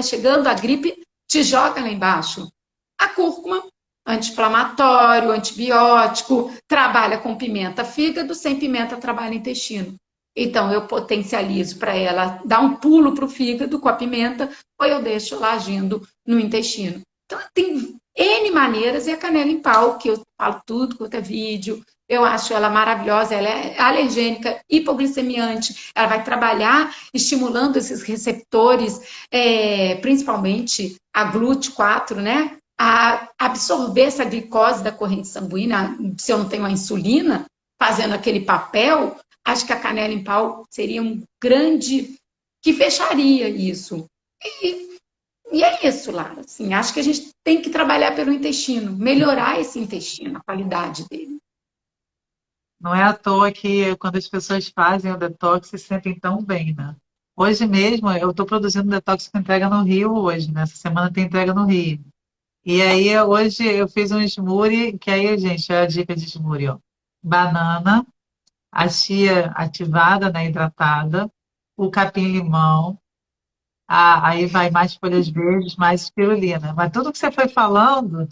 a gripe te joga lá embaixo. A cúrcuma, anti-inflamatório, antibiótico, trabalha com pimenta fígado, sem pimenta trabalha intestino. Então, eu potencializo para ela dar um pulo para o fígado com a pimenta, ou eu deixo ela agindo no intestino. Então, tem N maneiras, e a canela em pau, que eu falo tudo quanto é vídeo, eu acho ela maravilhosa, ela é alergênica, hipoglicemiante, ela vai trabalhar estimulando esses receptores, principalmente a GLUT4, né? A absorver essa glicose da corrente sanguínea, se eu não tenho a insulina, fazendo aquele papel, acho que a canela em pau seria um grande que fecharia isso. E é isso, Lara. Assim, acho que a gente tem que trabalhar pelo intestino, melhorar esse intestino, a qualidade dele. Não é à toa que quando as pessoas fazem o detox se sentem tão bem, né? Hoje mesmo, eu estou produzindo detox com entrega no Rio hoje, né? Essa semana tem entrega no Rio. E aí, hoje eu fiz um smoothie, que aí, gente, é a dica de smoothie, ó. Banana, a chia ativada, né, hidratada, o capim-limão, aí vai mais folhas verdes, mais espirulina. Mas tudo que você foi falando,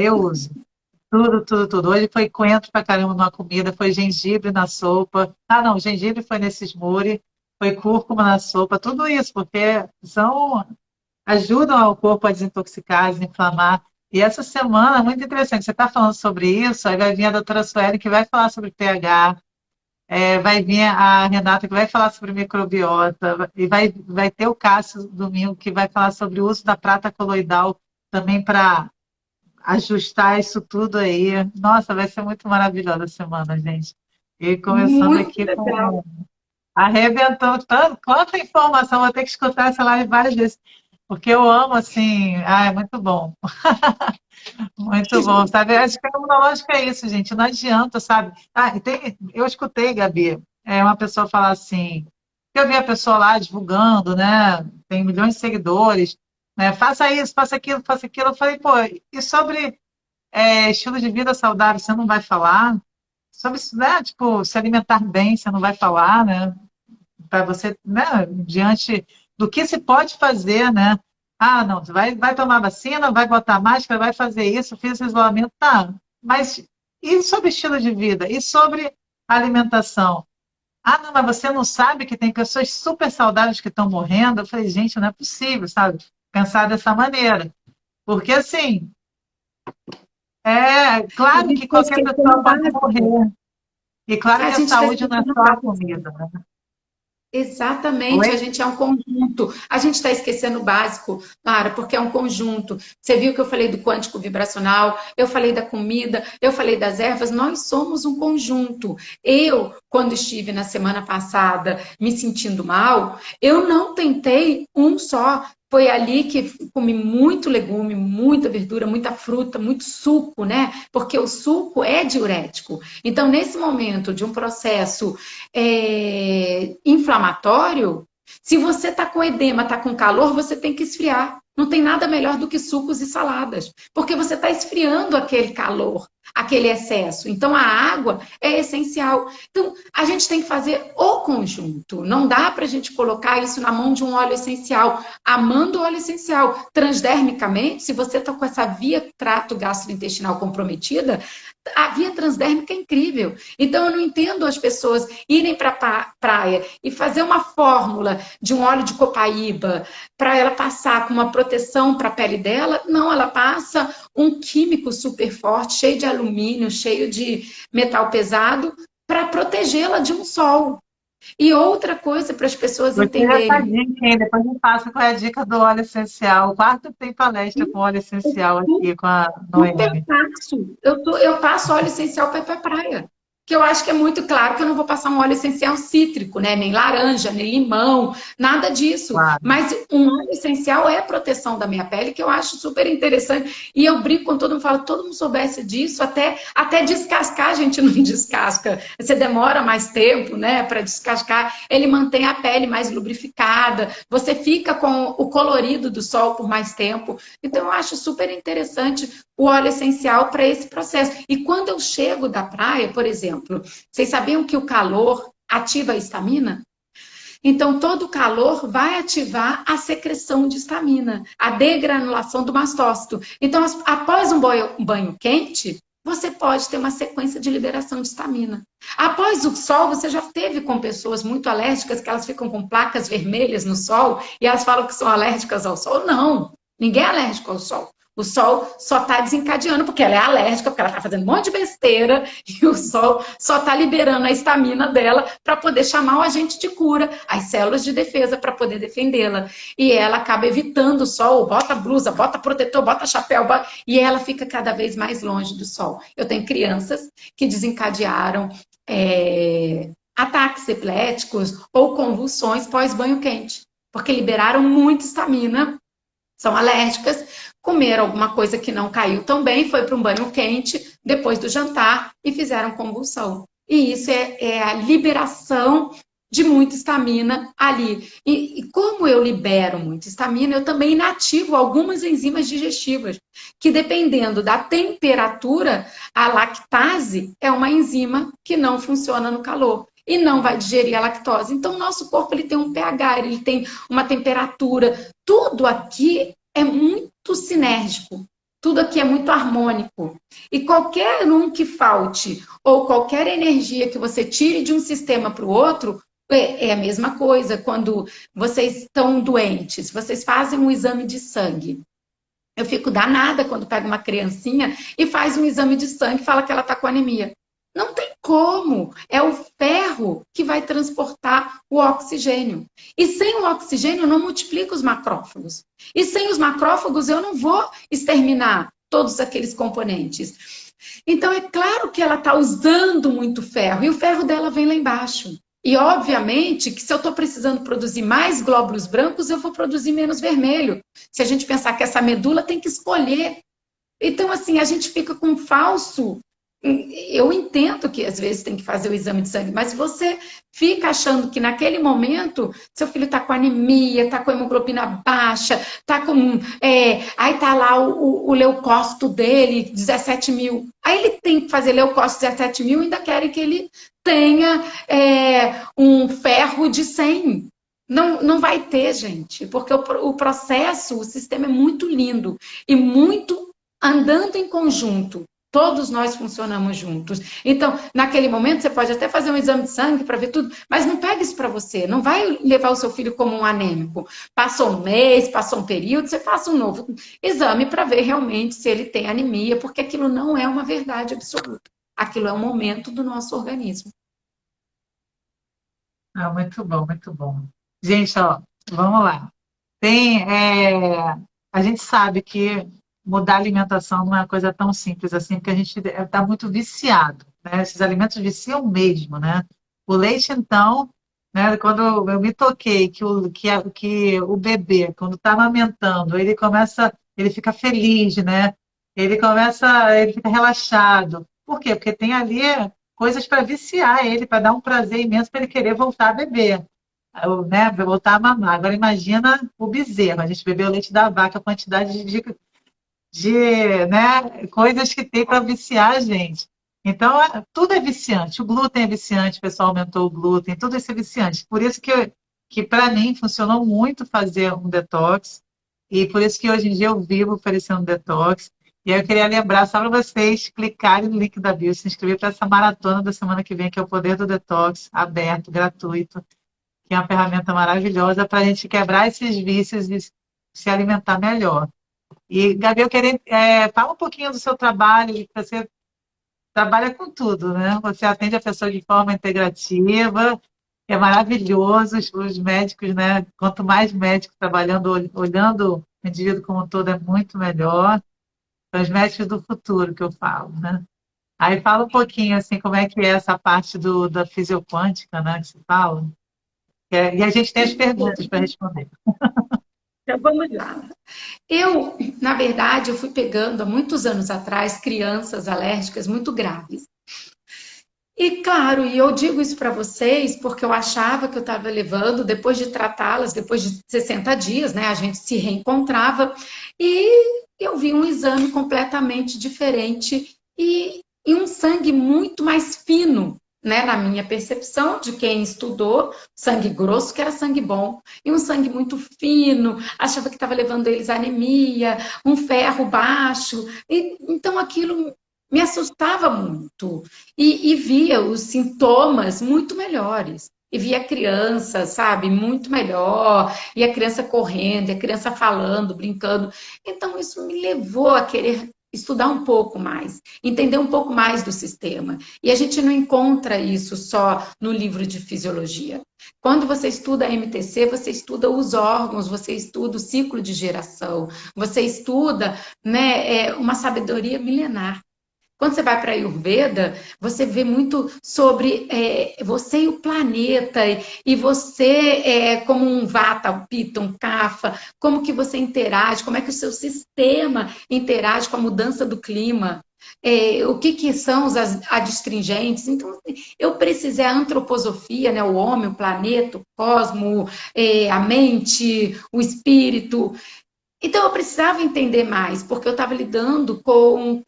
eu uso. Tudo, tudo, tudo. Hoje foi coentro pra caramba na comida, foi gengibre na sopa. Ah, não, gengibre foi nesse smoothie, foi cúrcuma na sopa, tudo isso, porque ajudam o corpo a desintoxicar, a desinflamar. E essa semana, muito interessante, você está falando sobre isso, aí vai vir a doutora Sueli, que vai falar sobre pH, vai vir a Renata, que vai falar sobre microbiota, e vai ter o Cássio domingo, que vai falar sobre o uso da prata coloidal também para ajustar isso tudo aí. Nossa, vai ser muito maravilhosa a semana, gente. E começando Muito aqui legal. com arrebentando tanto, quanta informação, vou ter que escutar essa live várias vezes, porque eu amo assim, é muito bom. Muito bom, sabe? Acho que a imunológica é isso, gente. Não adianta, sabe? Ah, eu escutei, Gabi, uma pessoa falar assim, eu vi a pessoa lá divulgando, né? Tem milhões de seguidores, né? Faça isso, faça aquilo, faça aquilo. Eu falei, pô, e sobre estilo de vida saudável, você não vai falar? Sobre, né? Tipo, se alimentar bem, você não vai falar, né? Para você, né? Diante do que se pode fazer, né? Ah, não, vai tomar vacina, vai botar máscara, vai fazer isso, fiz esse isolamento, tá. Mas e sobre estilo de vida? E sobre alimentação? Ah, não, mas você não sabe que tem pessoas super saudáveis que estão morrendo? Eu falei, gente, não é possível, sabe? Pensar dessa maneira. Porque, assim, A claro gente que está qualquer esquecendo o pessoa pode básico. morrer. E claro A que a gente está saúde não é esquecendo o só a básico. comida, né? Exatamente, a Oi? gente é um conjunto. A gente está esquecendo o básico, Lara, porque é um conjunto. Você viu que eu falei do quântico vibracional, eu falei da comida, eu falei das ervas, nós somos um conjunto. Eu, quando estive na semana passada me sentindo mal, eu não tentei um só. Foi ali que comi muito legume, muita verdura, muita fruta, muito suco, né? Porque o suco é diurético. Então, nesse momento de um processo inflamatório, se você está com edema, está com calor, você tem que esfriar. Não tem nada melhor do que sucos e saladas, porque você está esfriando aquele calor, aquele excesso. Então, a água é essencial. Então, a gente tem que fazer o conjunto. Não dá para a gente colocar isso na mão de um óleo essencial. Amando o óleo essencial, transdermicamente, se você está com essa via trato gastrointestinal comprometida, a via transdérmica é incrível. Então, eu não entendo as pessoas irem para a praia e fazer uma fórmula de um óleo de copaíba para ela passar com uma proteção para a pele dela. Não, ela passa um químico super forte, cheio de alumínio, cheio de metal pesado, para protegê-la de um sol. E outra coisa para as pessoas Gostei dessa entenderem. dica, hein? Depois me passa qual é a dica do óleo essencial. O quarto tem palestra com óleo essencial aqui com a Super Noemi. passo. Eu passo óleo essencial para ir para a praia. Que eu acho que é muito claro que eu não vou passar um óleo essencial cítrico, né? Nem laranja, nem limão, nada disso. Claro. Mas um óleo essencial é proteção da minha pele, que eu acho super interessante. E eu brinco com todo mundo, falo, todo mundo soubesse disso, até descascar, a gente não descasca. Você demora mais tempo, né, para descascar. Ele mantém a pele mais lubrificada, você fica com o colorido do sol por mais tempo. Então, eu acho super interessante o óleo essencial para esse processo. E quando eu chego da praia, por exemplo, vocês sabiam que o calor ativa a histamina? Então, todo o calor vai ativar a secreção de histamina, a degranulação do mastócito. Então, após um banho quente, você pode ter uma sequência de liberação de histamina. Após o sol, você já teve com pessoas muito alérgicas que elas ficam com placas vermelhas no sol e elas falam que são alérgicas ao sol? Não, ninguém é alérgico ao sol. O sol só está desencadeando porque ela é alérgica, porque ela está fazendo um monte de besteira e o sol só está liberando a histamina dela para poder chamar o agente de cura, as células de defesa para poder defendê-la. E ela acaba evitando o sol, bota blusa, bota protetor, bota chapéu, e ela fica cada vez mais longe do sol. Eu tenho crianças que desencadearam ataques epiléticos ou convulsões pós-banho quente, porque liberaram muita histamina, são alérgicas, comeram alguma coisa que não caiu tão bem, foi para um banho quente depois do jantar e fizeram convulsão. E isso é a liberação de muita histamina ali. E como eu libero muita histamina, eu também inativo algumas enzimas digestivas, que dependendo da temperatura, a lactase é uma enzima que não funciona no calor e não vai digerir a lactose. Então, o nosso corpo ele tem um pH, ele tem uma temperatura. Tudo aqui é muito sinérgico. Tudo aqui é muito harmônico. E qualquer um que falte, ou qualquer energia que você tire de um sistema para o outro, é a mesma coisa. Quando vocês estão doentes, vocês fazem um exame de sangue. Eu fico danada quando pego uma criancinha e faz um exame de sangue e fala que ela está com anemia. Não tem como. É o ferro que vai transportar o oxigênio. E sem o oxigênio, eu não multiplico os macrófagos. E sem os macrófagos, eu não vou exterminar todos aqueles componentes. Então, é claro que ela está usando muito ferro, e o ferro dela vem lá embaixo. E, obviamente, que se eu estou precisando produzir mais glóbulos brancos, eu vou produzir menos vermelho. Se a gente pensar que essa medula tem que escolher. Então, assim, a gente fica com um falso. Eu entendo que às vezes tem que fazer o exame de sangue, mas você fica achando que naquele momento seu filho está com anemia, está com hemoglobina baixa, está com. Aí está lá o leucócito dele, 17 mil. Aí ele tem que fazer leucócito 17 mil e ainda querem que ele tenha um ferro de 100. Não, não vai ter, gente, porque o processo, o sistema é muito lindo e muito andando em conjunto. Todos nós funcionamos juntos. Então, naquele momento, você pode até fazer um exame de sangue para ver tudo, mas não pega isso para você. Não vai levar o seu filho como um anêmico. Passou um mês, passou um período, você faça um novo exame para ver realmente se ele tem anemia, porque aquilo não é uma verdade absoluta. Aquilo é um momento do nosso organismo. Ah, muito bom, muito bom. Gente, ó, vamos lá. Tem, a gente sabe que mudar a alimentação não é uma coisa tão simples assim, porque a gente está muito viciado, né? Esses alimentos viciam mesmo, né? O leite, então, né? Quando eu me toquei que o bebê, quando está amamentando, ele fica feliz, né? Ele fica relaxado. Por quê? Porque tem ali coisas para viciar ele, para dar um prazer imenso para ele querer voltar a beber, né, voltar a mamar. Agora imagina o bezerro, a gente bebeu o leite da vaca, a quantidade né, coisas que tem para viciar a gente. Então, tudo é viciante. O glúten é viciante, o pessoal aumentou o glúten, tudo isso é viciante. Por isso que para mim, funcionou muito fazer um detox, e por isso que hoje em dia eu vivo oferecendo detox. E aí eu queria lembrar só para vocês clicarem no link da bio, se inscrever para essa maratona da semana que vem, que é o Poder do Detox, aberto, gratuito, que é uma ferramenta maravilhosa para a gente quebrar esses vícios e se alimentar melhor. E, Gabi, eu queria fala um pouquinho do seu trabalho, que você trabalha com tudo, né? Você atende a pessoa de forma integrativa, é maravilhoso, os médicos, né? Quanto mais médicos trabalhando, olhando o indivíduo como um todo, é muito melhor. São os médicos do futuro que eu falo, né? Aí fala um pouquinho, assim, como é que é essa parte da fisioquântica, né, que se fala. E a gente tem as perguntas para responder. Então, vamos lá. Na verdade, eu fui pegando há muitos anos atrás crianças alérgicas muito graves. E claro, e eu digo isso para vocês porque eu achava que eu estava levando, depois de tratá-las, depois de 60 dias, né, a gente se reencontrava, e eu vi um exame completamente diferente e um sangue muito mais fino, né, na minha percepção de quem estudou, sangue grosso que era sangue bom, e um sangue muito fino, achava que estava levando eles à anemia, um ferro baixo, então aquilo me assustava muito e via os sintomas muito melhores. E via a criança, sabe, muito melhor, e a criança correndo, e a criança falando, brincando. Então, isso me levou a querer estudar um pouco mais, entender um pouco mais do sistema. E a gente não encontra isso só no livro de fisiologia. Quando você estuda a MTC, você estuda os órgãos, você estuda o ciclo de geração, você estuda, né, uma sabedoria milenar. Quando você vai para a Ayurveda, você vê muito sobre você e o planeta, e você como um Vata, um Pitta, um Kapha, como que você interage, como é que o seu sistema interage com a mudança do clima, o que são os adstringentes. Então, eu precisei a antroposofia, né, o homem, o planeta, o cosmo, a mente, o espírito. Então, eu precisava entender mais, porque eu estava lidando com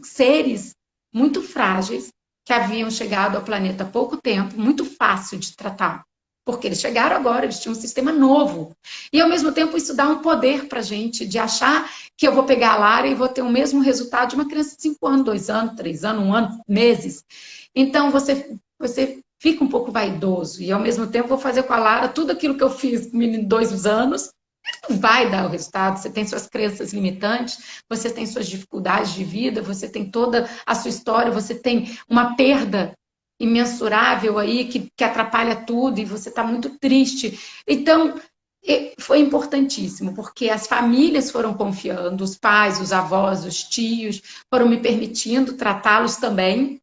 seres muito frágeis que haviam chegado ao planeta há pouco tempo, muito fácil de tratar, porque eles chegaram agora, eles tinham um sistema novo. E, ao mesmo tempo, isso dá um poder para a gente de achar que eu vou pegar a Lara e vou ter o mesmo resultado de uma criança de 5 anos, 2 anos, 3 anos, 1 ano, meses. Então, você fica um pouco vaidoso. E, ao mesmo tempo, vou fazer com a Lara tudo aquilo que eu fiz com o menino de 2 anos, vai dar o resultado. Você tem suas crenças limitantes, você tem suas dificuldades de vida, você tem toda a sua história, você tem uma perda imensurável aí que atrapalha tudo e você está muito triste. Então, E foi importantíssimo, porque as famílias foram confiando, os pais, os avós, os tios foram me permitindo tratá-los também.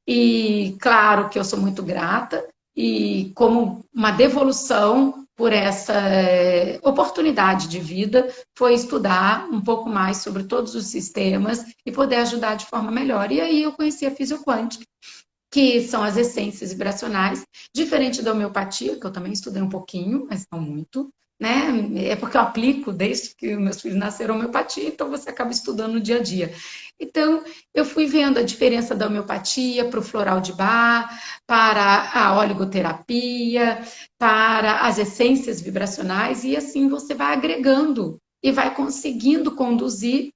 E claro que eu sou muito grata, e como uma devolução por essa oportunidade de vida, foi estudar um pouco mais sobre todos os sistemas e poder ajudar de forma melhor. E aí eu conheci a fisioquântica, que são as essências vibracionais, diferente da homeopatia, que eu também estudei um pouquinho, mas não muito, né? É porque eu aplico desde que meus filhos nasceram homeopatia, então você acaba estudando no dia a dia. Então, eu fui vendo a diferença da homeopatia para o floral de Bach, para a oligoterapia, para as essências vibracionais, e assim você vai agregando e vai conseguindo conduzir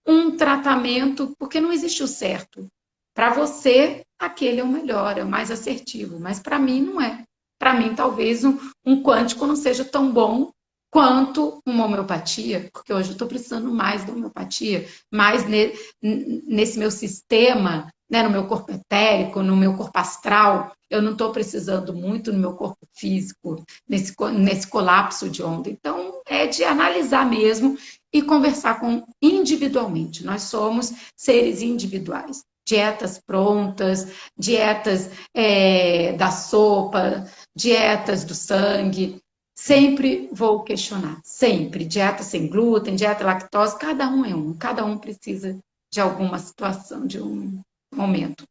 um tratamento, porque não existe o certo. Para você, aquele é o melhor, é o mais assertivo, mas para mim não é. Para mim, talvez um quântico não seja tão bom quanto uma homeopatia, porque hoje eu estou precisando mais da homeopatia, mais nesse meu sistema, né, no meu corpo etérico, no meu corpo astral. Eu não estou precisando muito no meu corpo físico, nesse colapso de onda. Então, é de analisar mesmo e conversar com individualmente. Nós somos seres individuais. Dietas prontas, dietas da sopa, dietas do sangue. Sempre vou questionar, sempre. Dieta sem glúten, dieta lactose, cada um é um, cada um precisa de alguma situação, de um momento.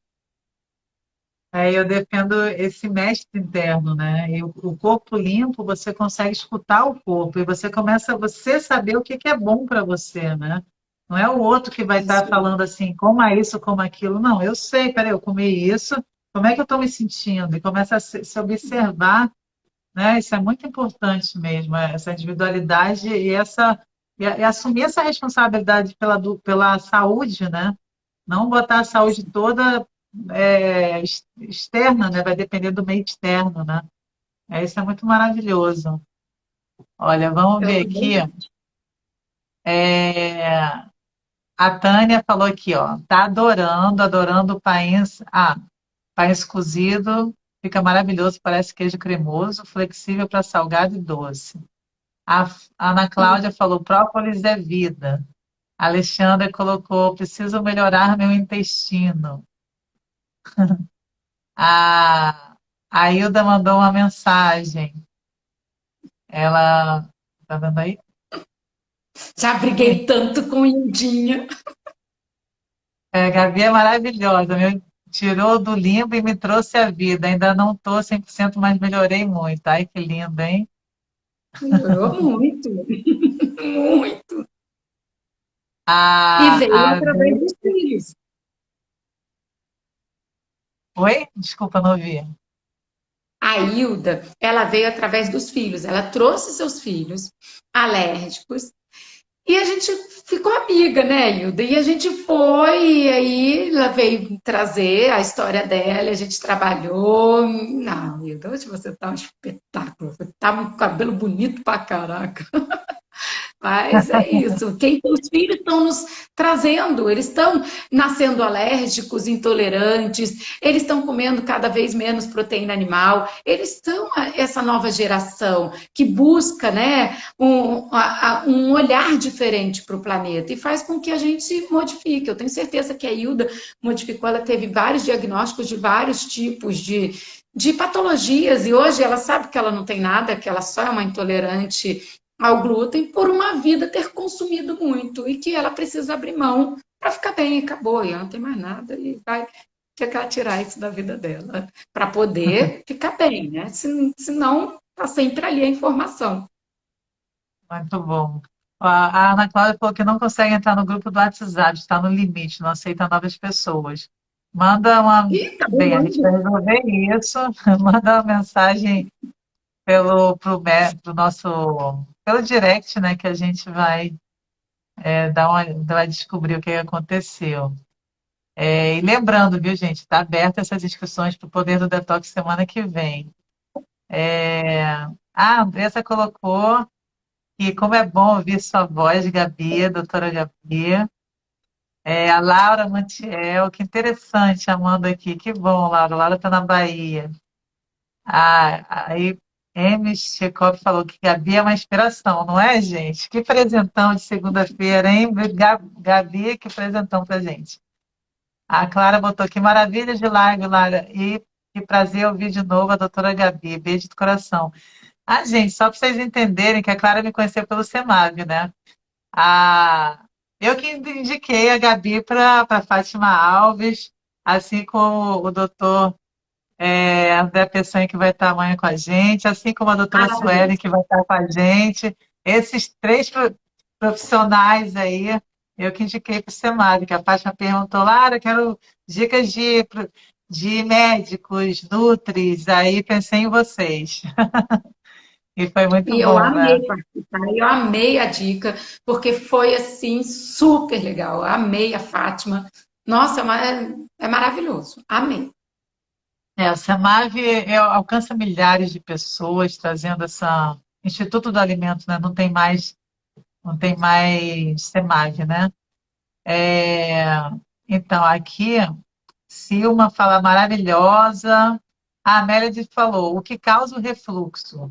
Eu defendo esse mestre interno, né? E o corpo limpo, você consegue escutar o corpo e você começa a você saber o que que é bom para você, né? Não é o outro que vai estar Isso. falando assim, coma isso, coma aquilo. Não, eu sei, peraí, eu comi isso, como é que eu estou me sentindo? E começa a se observar, né? Isso é muito importante mesmo, essa individualidade e assumir essa responsabilidade pela saúde, né? Não botar a saúde toda externa, né? Vai depender do meio externo, né? Isso é muito maravilhoso. Olha, vamos Eu ver aqui. É, a Tânia falou aqui, ó, tá adorando, adorando o país. Ah, país cozido, fica maravilhoso, parece queijo cremoso, flexível para salgado e doce. A Ana Cláudia falou, própolis é vida. A Alexandra colocou, preciso melhorar meu intestino. A Hilda mandou uma mensagem. Ela. Tá vendo aí? Já briguei tanto com Indinha. A Gabi é maravilhosa. Me tirou do limbo e me trouxe a vida. Ainda não estou 100%, mas melhorei muito. Ai, que lindo, hein? Melhorou muito, muito. E veio A... através dos filhos. Oi? Desculpa, não ouvi. A Hilda, ela veio através dos filhos. Ela trouxe seus filhos alérgicos e a gente ficou amiga, né, Hilda? E a gente foi, e aí ela veio trazer a história dela, a gente trabalhou. Não, Hilda, hoje você tá um espetáculo. Você tá com um cabelo bonito pra caraca. Mas é isso. Quem os filhos estão nos trazendo, eles estão nascendo alérgicos, intolerantes, eles estão comendo cada vez menos proteína animal, eles são essa nova geração que busca, né, um olhar diferente para o planeta e faz com que a gente se modifique. Eu tenho certeza que a Hilda modificou, ela teve vários diagnósticos de vários tipos de patologias, e hoje ela sabe que ela não tem nada, que ela só é uma intolerante ao glúten por uma vida ter consumido muito e que ela precisa abrir mão para ficar bem, acabou, e ela não tem mais nada e vai ficar tirar isso da vida dela para poder ficar bem, né? Senão tá sempre ali a informação. Muito bom. A Ana Cláudia falou que não consegue entrar no grupo do WhatsApp, está no limite, não aceita novas pessoas. Manda uma. E tá Bem, a gente vai bombando. resolver isso. Manda uma mensagem pro nosso, pelo direct, né, que a gente vai vai descobrir o que aconteceu. E lembrando, viu, gente, está aberta essas inscrições para o Poder do Detox semana que vem. A Andressa colocou que como é bom ouvir sua voz, Gabi, doutora Gabi. A Laura Mantiel, que interessante, Amanda aqui. Que bom, Laura. Laura está na Bahia. Aí M. Chekov falou que Gabi é uma inspiração, não é, gente? Que presentão de segunda-feira, hein? Gabi, que presentão pra gente. A Clara botou que maravilha de live, Lara. E que prazer ouvir de novo a doutora Gabi. Beijo do coração. Ah, gente, só para vocês entenderem que a Clara me conheceu pelo CEMAV, né? Ah, eu que indiquei a Gabi para Fátima Alves, assim como o doutor André Peçanha, que vai estar amanhã com a gente, assim como a doutora Suelen, Maravilhoso. que vai estar com a gente. Esses três profissionais aí, eu que indiquei para o SEMAD, que a Fátima perguntou, Lara, eu quero dicas de médicos, nutris, aí pensei em vocês. E foi muito E eu bom, né? amei participar, eu amei a dica, porque foi assim super legal. Eu amei a Fátima. Nossa, é maravilhoso. Amei. O SEMAV alcança milhares de pessoas, trazendo essa... Instituto do Alimento, né? Não tem mais SEMAV, né? É, então, aqui, Silma fala maravilhosa. A Amélia falou, o que causa o refluxo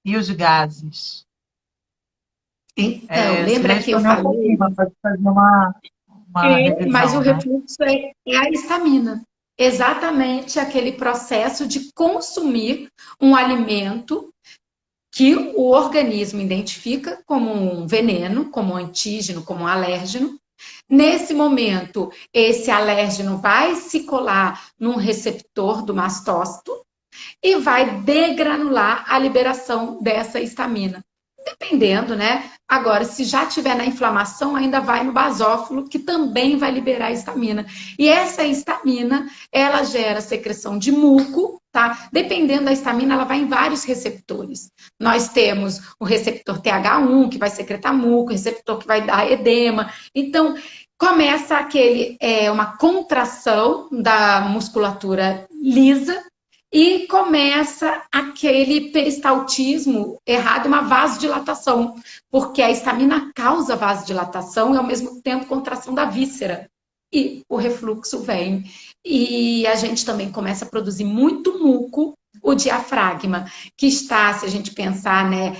e os gases? Então, Você já lembra que eu respondeu um pouquinho, falei? mas pode fazer uma Mas o revisão, né? refluxo é a histamina. Exatamente aquele processo de consumir um alimento que o organismo identifica como um veneno, como um antígeno, como um alérgeno. Nesse momento, esse alérgeno vai se colar num receptor do mastócito e vai degranular a liberação dessa histamina. Dependendo, né? Agora, se já tiver na inflamação, ainda vai no basófilo, que também vai liberar a histamina. E essa histamina, ela gera secreção de muco, tá? Dependendo da histamina, ela vai em vários receptores. Nós temos o receptor TH1, que vai secretar muco, o receptor que vai dar edema. Então, começa uma contração da musculatura lisa, e começa aquele peristaltismo errado, uma vasodilatação, porque a histamina causa vasodilatação e, ao mesmo tempo, contração da víscera. E o refluxo vem. E a gente também começa a produzir muito muco, o diafragma, que está, se a gente pensar, né,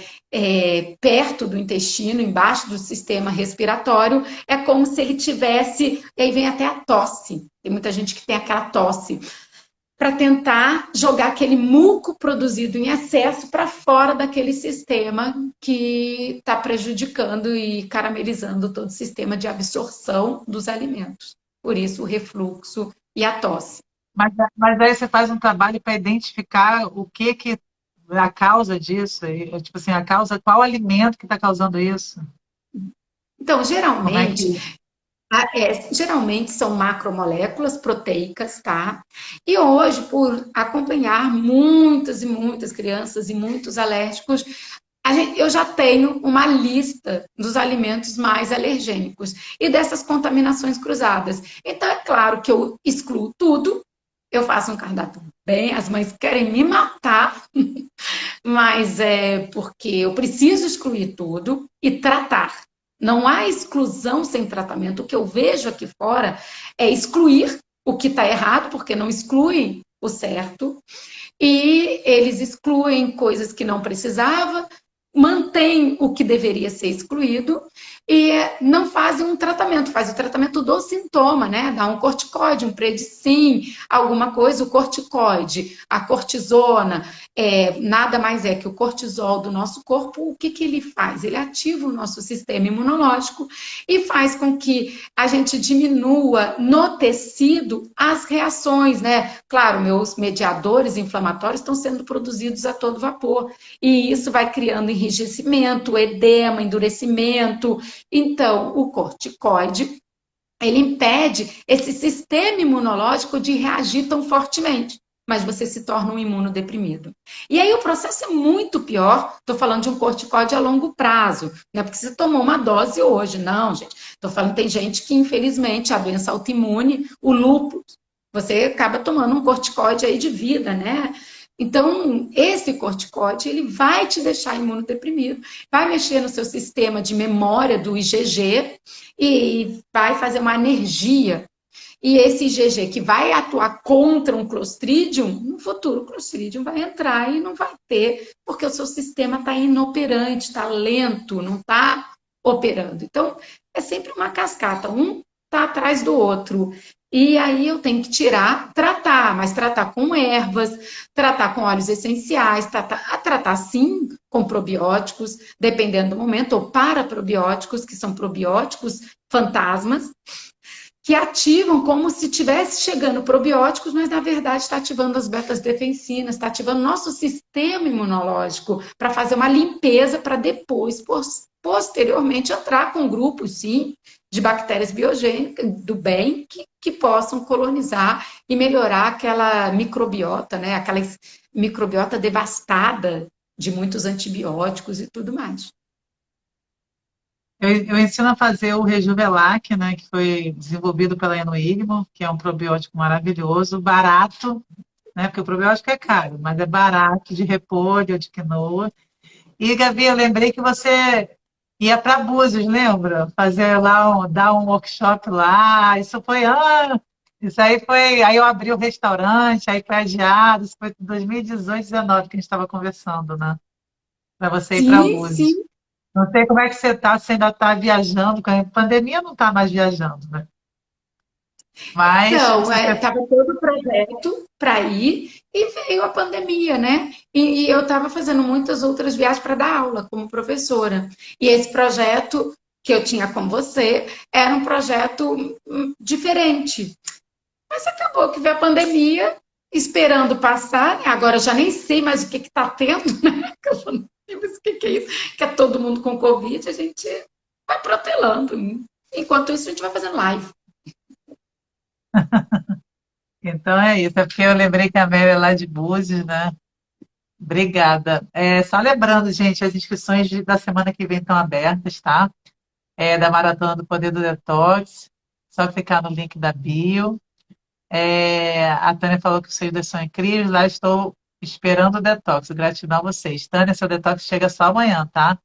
perto do intestino, embaixo do sistema respiratório, é como se ele tivesse, e aí vem até a tosse. Tem muita gente que tem aquela tosse para tentar jogar aquele muco produzido em excesso para fora daquele sistema que está prejudicando e caramelizando todo o sistema de absorção dos alimentos. Por isso, o refluxo e a tosse. Mas aí você faz um trabalho para identificar o que a causa disso, tipo assim, a causa, qual alimento que está causando isso? Então, Como é que... geralmente são macromoléculas proteicas, tá? E hoje, por acompanhar muitas e muitas crianças e muitos alérgicos, eu já tenho uma lista dos alimentos mais alergênicos e dessas contaminações cruzadas. Então, é claro que eu excluo tudo, eu faço um cardápio bem, as mães querem me matar, mas é porque eu preciso excluir tudo e tratar. Não há exclusão sem tratamento. O que eu vejo aqui fora é excluir o que está errado, porque não excluem o certo, e eles excluem coisas que não precisava, mantém o que deveria ser excluído e não fazem um tratamento, faz o tratamento do sintoma, né? Dá um corticoide, um predicin, alguma coisa, o corticoide, a cortisona, nada mais é que o cortisol do nosso corpo. O que ele faz? Ele ativa o nosso sistema imunológico e faz com que a gente diminua no tecido as reações, né? Claro, meus mediadores inflamatórios estão sendo produzidos a todo vapor, e isso vai criando enrijecimento, edema, endurecimento. Então, o corticoide, ele impede esse sistema imunológico de reagir tão fortemente, mas você se torna um imunodeprimido. E aí o processo é muito pior. Estou falando de um corticoide a longo prazo, não é porque você tomou uma dose hoje, não, gente. Estou falando, tem gente que, infelizmente, a doença autoimune, o lúpus, você acaba tomando um corticoide aí de vida, né? Então, esse corticoide, ele vai te deixar imunodeprimido, vai mexer no seu sistema de memória do IgG e vai fazer uma anergia. E esse IgG que vai atuar contra um Clostridium, no futuro o Clostridium vai entrar e não vai ter, porque o seu sistema está inoperante, está lento, não está operando. Então, é sempre uma cascata, um está atrás do outro. E aí eu tenho que tirar, tratar, mas tratar com ervas, tratar com óleos essenciais, tratar sim com probióticos, dependendo do momento, ou paraprobióticos, que são probióticos fantasmas, que ativam como se estivesse chegando probióticos, mas na verdade está ativando as betas-defensinas, está ativando nosso sistema imunológico para fazer uma limpeza para depois, posteriormente, entrar com grupos, sim, de bactérias biogênicas do bem que possam colonizar e melhorar aquela microbiota, né? Aquela microbiota devastada de muitos antibióticos e tudo mais. Eu ensino a fazer o Rejuvelac, né, que foi desenvolvido pela Enoigmo, que é um probiótico maravilhoso, barato, né, porque o probiótico é caro, mas é barato, de repolho, de quinoa. E, Gabi, eu lembrei que você ia para Búzios, lembra? Fazer lá, dar um workshop lá. Isso foi isso aí foi. Aí eu abri o restaurante, aí foi adiado. Isso foi em 2018, 2019 que a gente estava conversando, né? Para você ir para Sim, Búzios. sim. Não sei como é que você está, se ainda está viajando. Com a pandemia não está mais viajando, né? Mas Então, se você. estava todo o projeto para ir e veio a pandemia, né? E eu estava fazendo muitas outras viagens para dar aula como professora. E esse projeto que eu tinha com você era um projeto diferente. Mas acabou que veio a pandemia, esperando passar, né? Agora eu já nem sei mais o que está tendo, né? Eu falo, mas o que é isso? Que é todo mundo com Covid, a gente vai protelando. Enquanto isso, a gente vai fazendo live. Então é isso, é porque eu lembrei que a Mel é lá de Búzios, né? Obrigada. Só lembrando, gente, as inscrições da semana que vem estão abertas, tá? Da Maratona do Poder do Detox. Só clicar no link da bio. A Tânia falou que os seguidores são incríveis. Lá estou esperando o detox. Gratidão a vocês. Tânia, seu detox chega só amanhã, tá?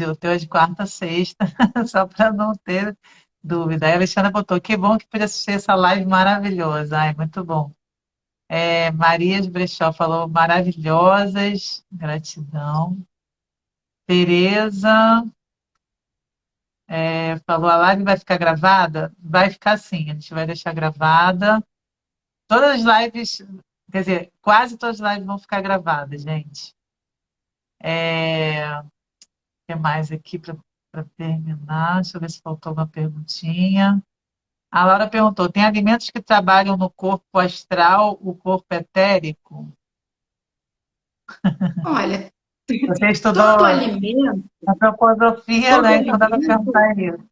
O teu é de quarta a sexta, só para não ter dúvida. Aí a Alexandra botou, que bom que pude assistir essa live maravilhosa. Ai, muito bom. Maria de Brechó falou maravilhosas, gratidão. Tereza falou, a live vai ficar gravada? Vai ficar sim, a gente vai deixar gravada. Todas as lives, quer dizer, quase todas as lives vão ficar gravadas, gente. O que mais aqui para terminar? Deixa eu ver se faltou alguma perguntinha. A Laura perguntou: tem alimentos que trabalham no corpo astral, o corpo etérico? Olha, Você estudou todo alimento, antroposofia, todo né? Então dá para alimento perguntar isso.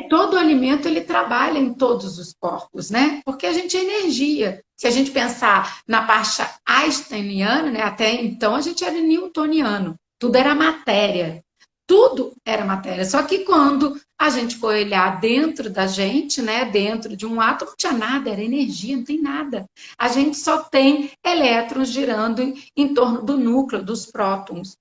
todo alimento ele trabalha em todos os corpos, né? Porque a gente é energia. Se a gente pensar na parte einsteiniana, né? Até então a gente era newtoniano. Tudo era matéria. Tudo era matéria. Só que quando a gente foi olhar dentro da gente, né? Dentro de um átomo, não tinha nada, era energia, não tem nada. A gente só tem elétrons girando em torno do núcleo, dos prótons.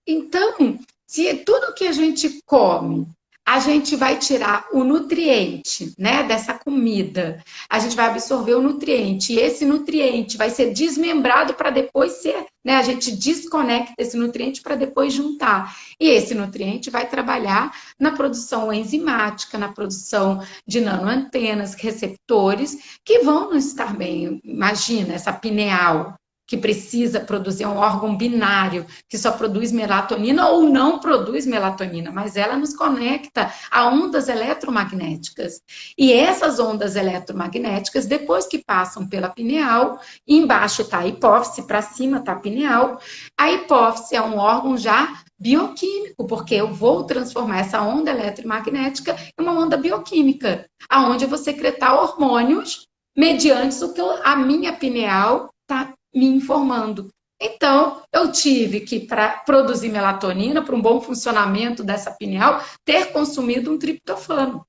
Então, se tudo que a gente come a gente vai tirar o nutriente, né, dessa comida. A gente vai absorver o nutriente e esse nutriente vai ser desmembrado para depois ser, né, a gente desconecta esse nutriente para depois juntar. E esse nutriente vai trabalhar na produção enzimática, na produção de nanoantenas, receptores que vão não estar bem. Imagina essa pineal que precisa produzir um órgão binário, que só produz melatonina ou não produz melatonina, mas ela nos conecta a ondas eletromagnéticas. E essas ondas eletromagnéticas, depois que passam pela pineal, embaixo está a hipófise, para cima está a pineal. A hipófise é um órgão já bioquímico, porque eu vou transformar essa onda eletromagnética em uma onda bioquímica, aonde eu vou secretar hormônios mediante o que a minha pineal está me informando. Então, eu tive que, para produzir melatonina, para um bom funcionamento dessa pineal, ter consumido um triptofano,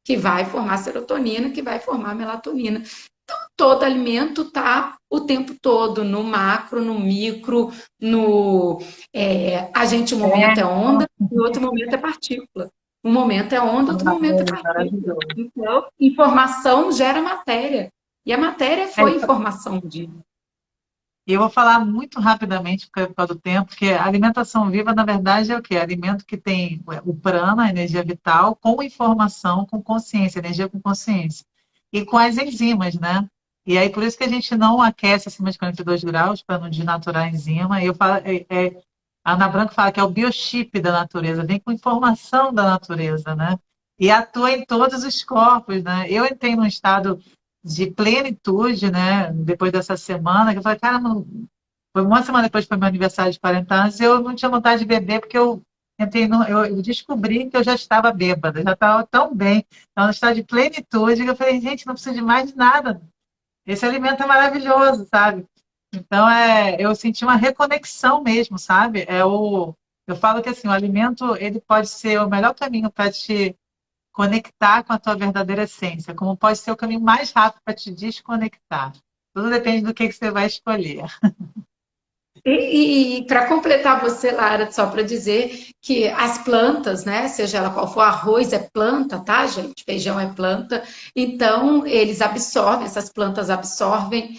que vai formar serotonina, que vai formar melatonina. Então, todo alimento está o tempo todo, no macro, no micro, no. A gente, um momento é onda, e outro momento é partícula. Um momento é onda, outro Ah, momento é é matéria. maravilhoso. Então, informação gera matéria. E a matéria É, foi informação de. e eu vou falar muito rapidamente, por causa do tempo, que a alimentação viva, na verdade, é o quê? Alimento que tem o prana, a energia vital, com informação, com consciência, energia com consciência. E com as enzimas, né? E aí, por isso que a gente não aquece acima de 42 graus, para não desnaturar a enzima. E eu falo, a Ana Branco fala que é o biochip da natureza, vem com informação da natureza, né? E atua em todos os corpos, né? Eu entrei num estado de plenitude, né? Depois dessa semana, que eu falei, cara, foi uma semana depois que foi meu aniversário de 40 anos, e eu não tinha vontade de beber, porque eu descobri que eu já estava bêbada, já estava tão bem, estava no estado de plenitude, que eu falei, gente, não preciso de mais nada. Esse alimento é maravilhoso, sabe? Então, eu senti uma reconexão mesmo, sabe? Eu falo que assim, o alimento ele pode ser o melhor caminho para te conectar com a tua verdadeira essência, como pode ser o caminho mais rápido para te desconectar. Tudo depende do que você vai escolher. E para completar você, Lara, só para dizer que as plantas, né, seja ela qual for, arroz é planta, tá, gente? Feijão é planta. Então, eles absorvem, essas plantas absorvem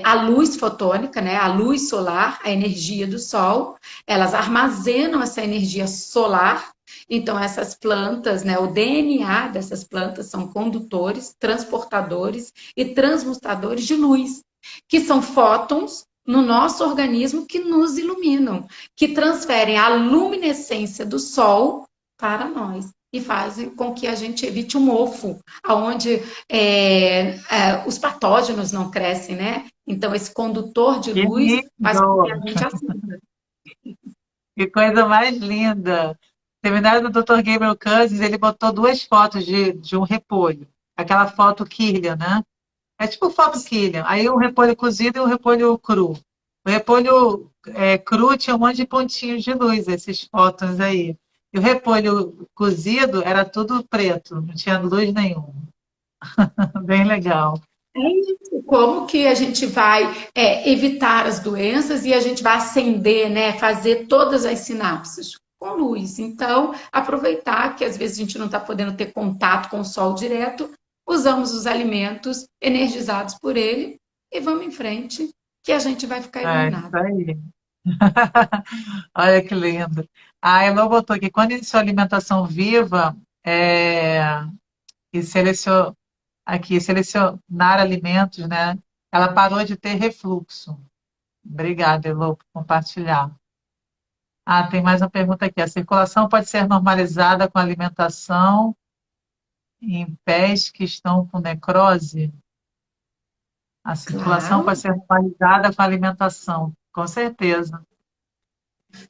a luz fotônica, né, a luz solar, a energia do sol. Elas armazenam essa energia solar. Então, essas plantas, né, o DNA dessas plantas são condutores, transportadores e transmutadores de luz, que são fótons no nosso organismo que nos iluminam, que transferem a luminescência do sol para nós e fazem com que a gente evite o mofo, onde os patógenos não crescem, né? Então, esse condutor de Que luz faz com que lindo! a gente acenda. Que coisa mais linda! Seminário do Dr. Gabriel Cousens, ele botou duas fotos de um repolho. Aquela foto Kirlian, né? É tipo foto Killian. Aí um repolho cozido e um repolho cru. O repolho cru tinha um monte de pontinhos de luz, esses fótons aí. E o repolho cozido era tudo preto, não tinha luz nenhuma. Bem legal. É isso. Como que a gente vai evitar as doenças e a gente vai acender, né? Fazer todas as sinapses com luz. Então, aproveitar que às vezes a gente não está podendo ter contato com o sol direto, usamos os alimentos energizados por ele e vamos em frente, que a gente vai ficar É, isso iluminado. aí. Olha que lindo. A Elo botou aqui, quando iniciou a alimentação viva, e selecionar alimentos, né? Ela parou de ter refluxo. Obrigada, Elo, por compartilhar. Ah, tem mais uma pergunta aqui. A circulação pode ser normalizada com alimentação em pés que estão com necrose? A circulação Claro. pode ser normalizada com alimentação, com certeza.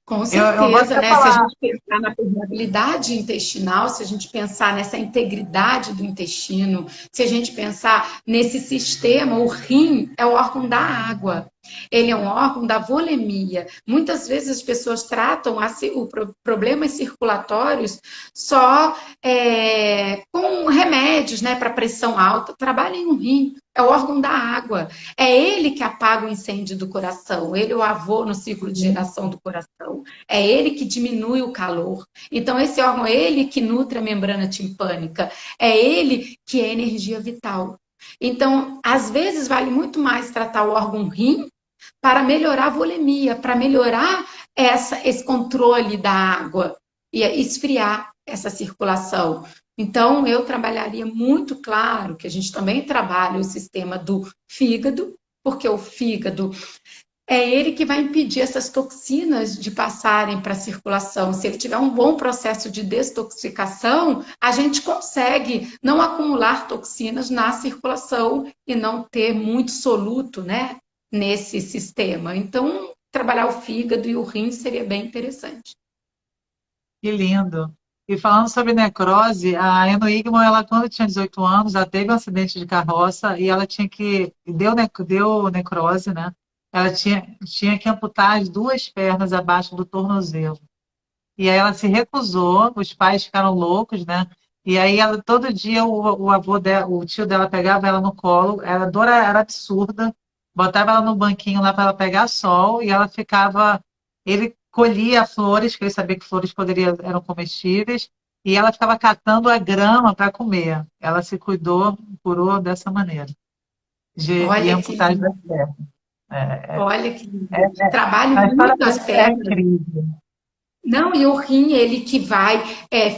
Com Eu vou certeza, até né? Se a falar. gente pensar na permeabilidade intestinal, se a gente pensar nessa integridade do intestino, se a gente pensar nesse sistema, o rim é o órgão da água. Ele é um órgão da volemia. Muitas vezes as pessoas tratam problemas circulatórios só com remédios, né, para pressão alta. Trabalhem no rim. É o órgão da água. É ele que apaga o incêndio do coração. Ele é o avô no ciclo de geração do coração. É ele que diminui o calor. Então, esse órgão é ele que nutre a membrana timpânica. É ele que é energia vital. Então, às vezes, vale muito mais tratar o órgão rim para melhorar a volemia, para melhorar esse controle da água e esfriar essa circulação. Então, eu trabalharia muito claro que a gente também trabalha o sistema do fígado, porque o fígado é ele que vai impedir essas toxinas de passarem para a circulação. Se ele tiver um bom processo de destoxificação, a gente consegue não acumular toxinas na circulação e não ter muito soluto, né, nesse sistema. Então, trabalhar o fígado e o rim seria bem interessante. Que lindo. E falando sobre necrose, a Eno Igman, ela, quando tinha 18 anos, ela teve um acidente de carroça e ela tinha que. Deu necrose, né? Ela tinha que amputar as duas pernas abaixo do tornozelo. E aí ela se recusou, os pais ficaram loucos, né? E aí ela, todo dia o avô dela, o tio dela pegava ela no colo, a dor era absurda, botava ela no banquinho lá para ela pegar sol e ela ficava. Ele colhia flores, que ele sabia que flores eram comestíveis, e ela ficava catando a grama para comer. Ela se cuidou, curou dessa maneira, de Olha que amputar as duas lindo, pernas. É, olha que lindo. é, é, Trabalho a história muito dela as é pernas. incrível. Não, e o rim, ele que vai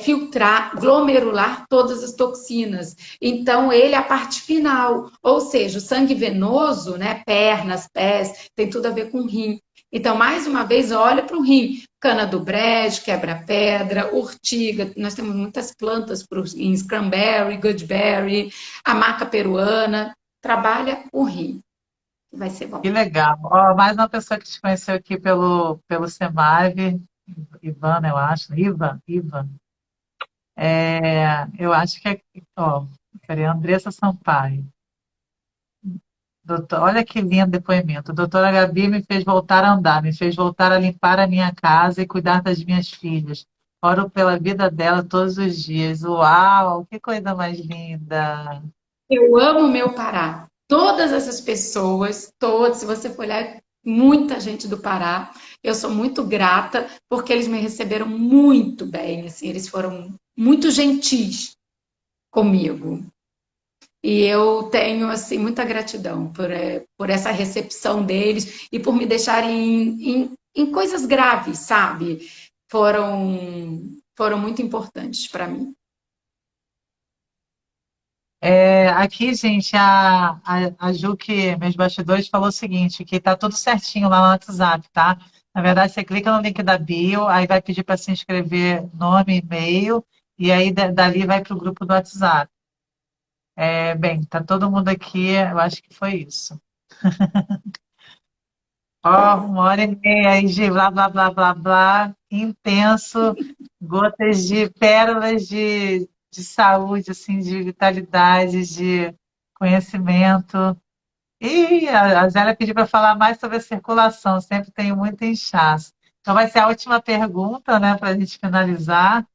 filtrar, glomerular todas as toxinas. Então, ele é a parte final. Ou seja, o sangue venoso, né, pernas, pés, tem tudo a ver com o rim. Então, mais uma vez, olha para o rim. Cana do brejo, quebra-pedra, urtiga. Nós temos muitas plantas para o rim. Cranberry, goodberry, a maca peruana. Trabalha o rim. Vai ser bom. Que legal. Ó, mais uma pessoa que te conheceu aqui pelo Semave, Ivana, eu acho. Ivan. Eu acho que é. Ó, peraí, Andressa Sampaio. Olha que lindo depoimento. Doutora Gabi me fez voltar a andar, me fez voltar a limpar a minha casa e cuidar das minhas filhas. Oro pela vida dela todos os dias. Uau, que coisa mais linda. Eu amo meu Pará. Todas essas pessoas, todas, se você for olhar, muita gente do Pará, eu sou muito grata porque eles me receberam muito bem, assim, eles foram muito gentis comigo. E eu tenho assim muita gratidão por essa recepção deles e por me deixarem em coisas graves, sabe? Foram muito importantes para mim. Aqui, gente, a Ju, que meus bastidores, falou o seguinte, que tá tudo certinho lá no WhatsApp, tá? Na verdade, você clica no link da bio, aí vai pedir para se inscrever nome, e-mail, e aí dali vai para o grupo do WhatsApp. Bem, tá todo mundo aqui, eu acho que foi isso. Ó, 1 hora e meia aí de blá, blá, blá, blá, blá, intenso, gotas de pérolas de saúde, assim, de vitalidade, de conhecimento. E a Zélia pediu para falar mais sobre a circulação, sempre tenho muito inchaço. Então vai ser a última pergunta, né, para a gente finalizar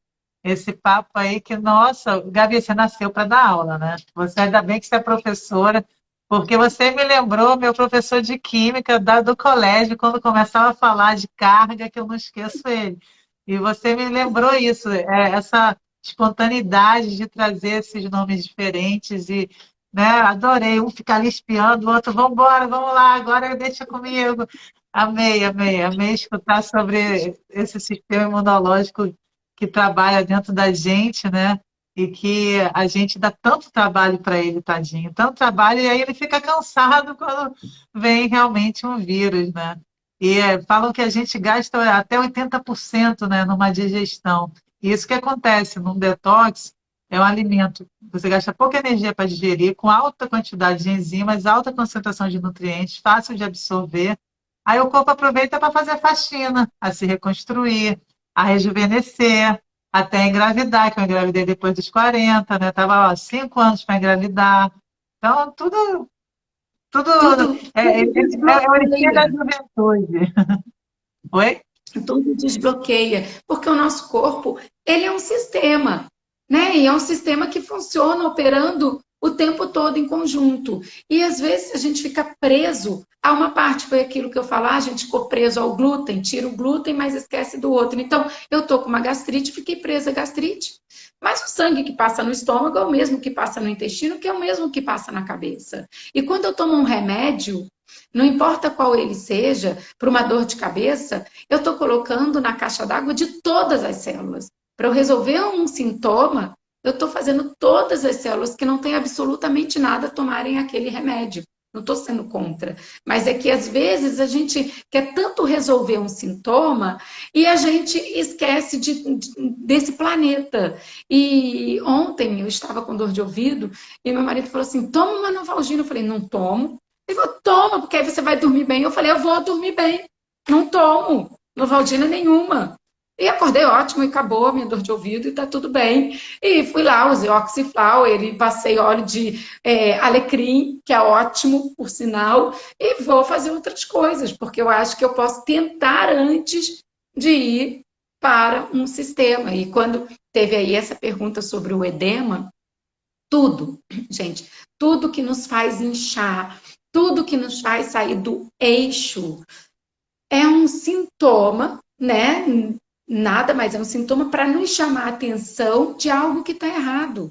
esse papo aí que, nossa, Gabi, você nasceu para dar aula, né? Você ainda bem que você é professora, porque você me lembrou meu professor de química do colégio, quando começava a falar de carga, que eu não esqueço ele. E você me lembrou isso, essa espontaneidade de trazer esses nomes diferentes e, né, adorei. Um ficar ali espiando, o outro, vamos embora, vamos lá, agora deixa comigo. Amei, amei, amei escutar sobre esse sistema imunológico que trabalha dentro da gente, né? E que a gente dá tanto trabalho para ele, tadinho, tanto trabalho, e aí ele fica cansado quando vem realmente um vírus, né? E falam que a gente gasta até 80%, né, numa digestão. E isso que acontece num detox é um alimento. Você gasta pouca energia para digerir, com alta quantidade de enzimas, alta concentração de nutrientes, fácil de absorver. Aí o corpo aproveita para fazer a faxina, a se reconstruir, a rejuvenescer, até engravidar, que eu engravidei depois dos 40, né? Tava, ó, 5 anos para engravidar. Então, tudo Tudo é o espelho da desbloqueia. juventude. Oi? Tudo desbloqueia, porque o nosso corpo, ele é um sistema, né? E é um sistema que funciona operando o tempo todo em conjunto. E às vezes a gente fica preso a uma parte, foi aquilo que eu falar, a gente ficou preso ao glúten, tira o glúten, mas esquece do outro. Então, eu tô com uma gastrite, fiquei presa à gastrite. Mas o sangue que passa no estômago é o mesmo que passa no intestino, que é o mesmo que passa na cabeça. E quando eu tomo um remédio, não importa qual ele seja, para uma dor de cabeça, eu estou colocando na caixa d'água de todas as células. Para eu resolver um sintoma, eu estou fazendo todas as células que não têm absolutamente nada tomarem aquele remédio. Não estou sendo contra. Mas é que às vezes a gente quer tanto resolver um sintoma e a gente esquece desse planeta. E ontem eu estava com dor de ouvido e meu marido falou assim: toma uma Novalgina. Eu falei: não tomo. Ele falou: toma, porque aí você vai dormir bem. Eu falei: eu vou dormir bem. Não tomo Novalgina nenhuma. E acordei ótimo e acabou a minha dor de ouvido e tá tudo bem. E fui lá, usei Oxiflower e passei óleo de alecrim, que é ótimo, por sinal, e vou fazer outras coisas, porque eu acho que eu posso tentar antes de ir para um sistema. E quando teve aí essa pergunta sobre o edema, tudo, gente, tudo que nos faz inchar, tudo que nos faz sair do eixo é um sintoma, né, nada mais é um sintoma para nos chamar a atenção de algo que está errado.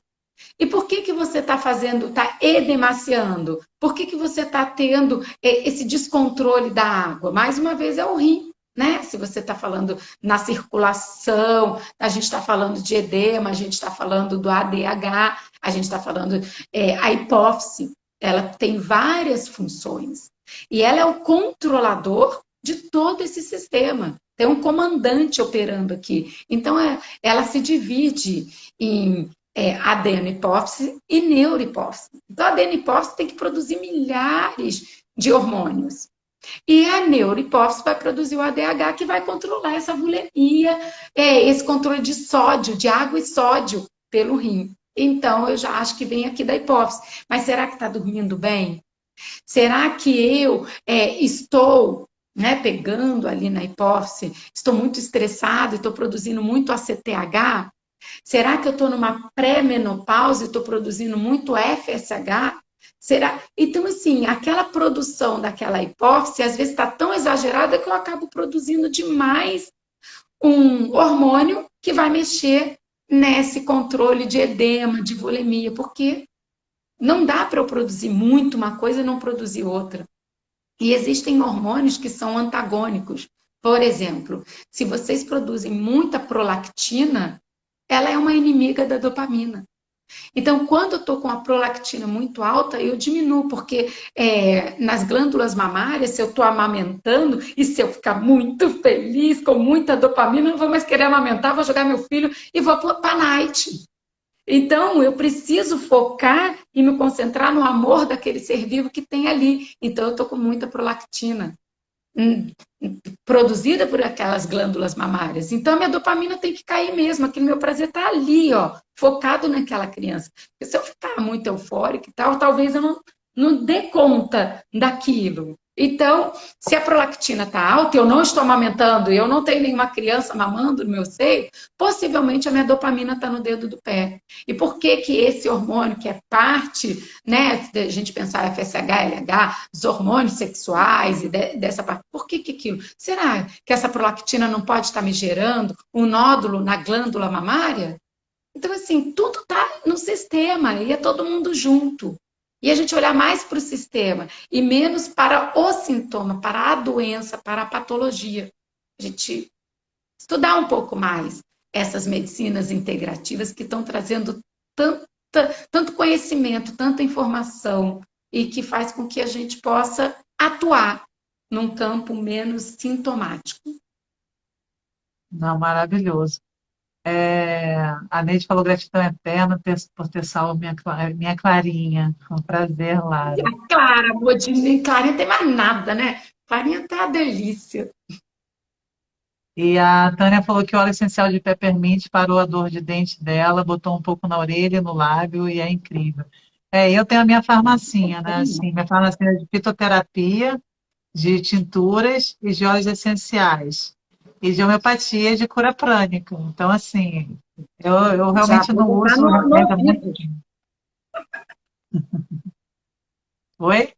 E por que que você está fazendo, está edemaciando? Por que que você está tendo esse descontrole da água? Mais uma vez é o rim, né? Se você está falando na circulação, a gente está falando de edema, a gente está falando do ADH, a gente está falando a hipófise, ela tem várias funções. E ela é o controlador de todo esse sistema. Tem um comandante operando aqui. Então, ela se divide em adenopófise e neurohipófise. Então, a adenopófise tem que produzir milhares de hormônios. E a neurohipófise vai produzir o ADH, que vai controlar essa bulimia, esse controle de sódio, de água e sódio pelo rim. Então, eu já acho que vem aqui da hipófise. Mas será que está dormindo bem? Será que eu estou pegando ali na hipófise, estou muito estressado e estou produzindo muito ACTH? Será que eu estou numa pré-menopausa e estou produzindo muito FSH? Será? Então, assim, aquela produção daquela hipófise, às vezes está tão exagerada que eu acabo produzindo demais um hormônio que vai mexer nesse controle de edema, de volemia, porque não dá para eu produzir muito uma coisa e não produzir outra. E existem hormônios que são antagônicos. Por exemplo, se vocês produzem muita prolactina, ela é uma inimiga da dopamina. Então, quando eu estou com a prolactina muito alta, eu diminuo, porque nas glândulas mamárias, se eu estou amamentando, e se eu ficar muito feliz, com muita dopamina, eu não vou mais querer amamentar, vou jogar meu filho e vou para a night. Então, eu preciso focar e me concentrar no amor daquele ser vivo que tem ali. Então, eu estou com muita prolactina produzida por aquelas glândulas mamárias. Então, a minha dopamina tem que cair mesmo. Aquele meu prazer está ali, ó, focado naquela criança. Porque se eu ficar muito eufórica e tal, talvez eu não dê conta daquilo. Então, se a prolactina está alta, eu não estou amamentando, eu não tenho nenhuma criança mamando no meu seio, possivelmente a minha dopamina está no dedo do pé. E por que que esse hormônio, que é parte, né, a gente pensar FSH, LH, os hormônios sexuais e dessa parte, por que que aquilo? Será que essa prolactina não pode estar me gerando um nódulo na glândula mamária? Então, assim, tudo está no sistema e é todo mundo junto. E a gente olhar mais para o sistema e menos para o sintoma, para a doença, para a patologia. A gente estudar um pouco mais essas medicinas integrativas que estão trazendo tanto conhecimento, tanta informação e que faz com que a gente possa atuar num campo menos sintomático. Não, maravilhoso. A Neide falou gratidão eterna por ter salvo minha Clarinha. Foi um prazer, E Lara. a Clara, Modinha, Clarinha tem mais nada, né? Clarinha tá uma delícia. E a Tânia falou que o óleo essencial de peppermint parou a dor de dente dela, botou um pouco na orelha, e no lábio, e é incrível. Eu tenho a minha farmacinha, né? Assim, minha farmacinha é de fitoterapia, de tinturas e de óleos essenciais. E de homeopatia e de cura prânica. Então, assim, eu Já realmente vou não botar uso no remédio há muito ouvido. tempo. Oi?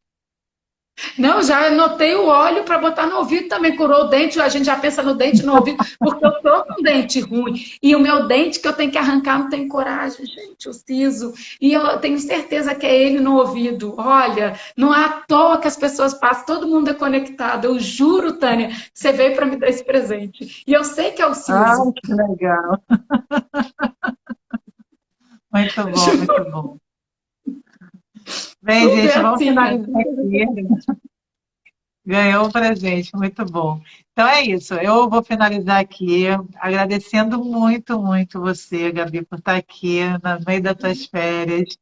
Não, já anotei o óleo para botar no ouvido também. Curou o dente, a gente já pensa no dente no ouvido, porque eu tô com dente ruim. E o meu dente que eu tenho que arrancar, não tenho coragem, gente, o siso. E eu tenho certeza que é ele no ouvido. Olha, não é à toa que as pessoas passam, todo mundo é conectado. Eu juro, Tânia, que você veio para me dar esse presente. E eu sei que é o Ah, siso. que legal. Muito bom, muito bom. Bem, Tudo é gente, vamos assim, né? finalizar aqui. Ganhou um presente, muito bom. Então é isso, eu vou finalizar aqui agradecendo muito, muito você, Gabi, por estar aqui no meio das tuas férias,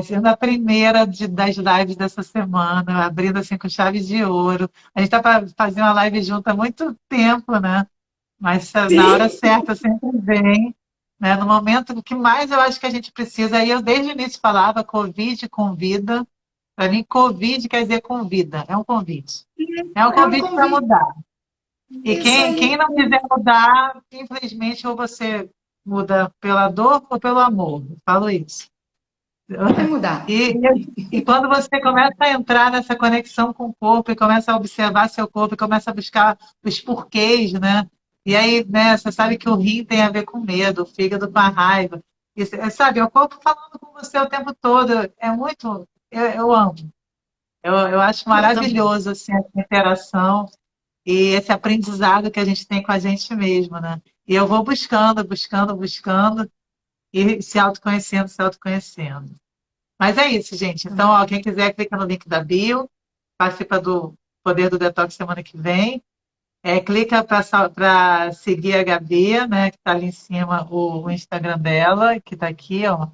sendo a primeira das lives dessa semana, abrindo assim com chaves de ouro. A gente está para fazer uma live junto há muito tempo, né? Mas na hora Sim, certa sempre vem, né? No momento que mais eu acho que a gente precisa. Aí eu desde o início falava, Covid convida. Para mim, Covid quer dizer convida, é um convite. É um é um convite para convite. mudar. E Isso quem aí. não quiser mudar, infelizmente, ou você muda pela dor ou pelo amor. Eu falo isso. Vai mudar. E, e quando você começa a entrar nessa conexão com o corpo e começa a observar seu corpo e começa a buscar os porquês, né? E aí, né, você sabe que o rim tem a ver com medo, o fígado com a raiva. E, sabe, é o corpo falando com você o tempo todo. É muito. Eu amo. Eu acho Eu também. maravilhoso assim, essa interação e esse aprendizado que a gente tem com a gente mesmo, né? E eu vou buscando, buscando, buscando e se autoconhecendo, se autoconhecendo. Mas é isso, gente. Então, ó, quem quiser, clica no link da bio, participa do Poder do Detox semana que vem. Clica para seguir a Gabi, né? Que está ali em cima o Instagram dela, que está aqui, ó.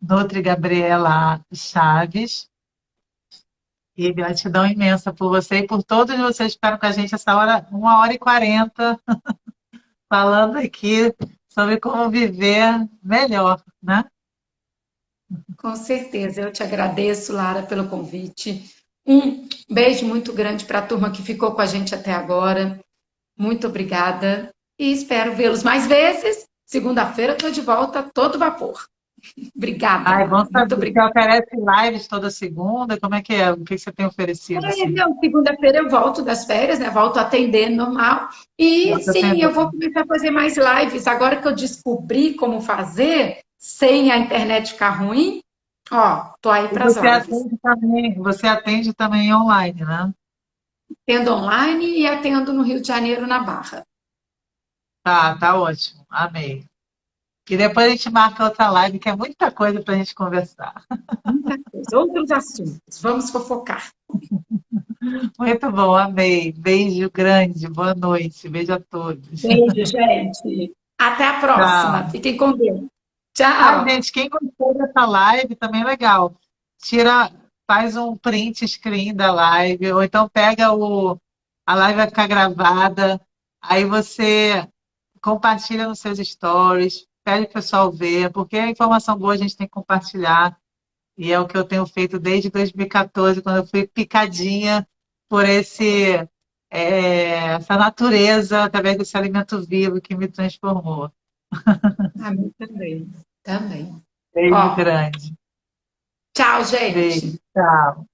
Nutri Gabriela Chaves. E gratidão imensa por você e por todos vocês que ficaram com a gente essa hora, 1h40, falando aqui sobre como viver melhor, né? Com certeza, eu te agradeço, Lara, pelo convite. Um beijo muito grande para a turma que ficou com a gente até agora. Muito obrigada e espero vê-los mais vezes. Segunda-feira estou de volta a todo vapor. Obrigada, Ah, é bom Lara. Muito saber. Você obrigada. oferece lives toda segunda? Como é que é? O que você tem oferecido, assim? Não, segunda-feira eu volto das férias, né? Volto a atender normal. E Você sim, tem... eu vou começar a fazer mais lives. Agora que eu descobri como fazer, sem a internet ficar ruim, ó, tô aí E para as lives. você atende também online, né? Atendo online e atendo no Rio de Janeiro, na Barra. Tá ótimo. Amei. E depois a gente marca outra live, que é muita coisa para a gente conversar. Muita coisa. Outros assuntos. Vamos fofocar. Muito bom, amei. Beijo grande, boa noite. Beijo a todos. Beijo, gente. Até a próxima. Tchau. Fiquem com Deus. Ah, Tchau. gente, quem gostou dessa live também é legal. Tira, faz um print screen da live, ou então pega a live vai ficar gravada, aí você compartilha nos seus stories, pede o pessoal ver, porque a informação boa a gente tem que compartilhar. E é o que eu tenho feito desde 2014, quando eu fui picadinha por essa natureza, através desse alimento vivo que me transformou. A mim também. Também. Beijo Ó, grande. tchau, gente. Beijo. Tchau.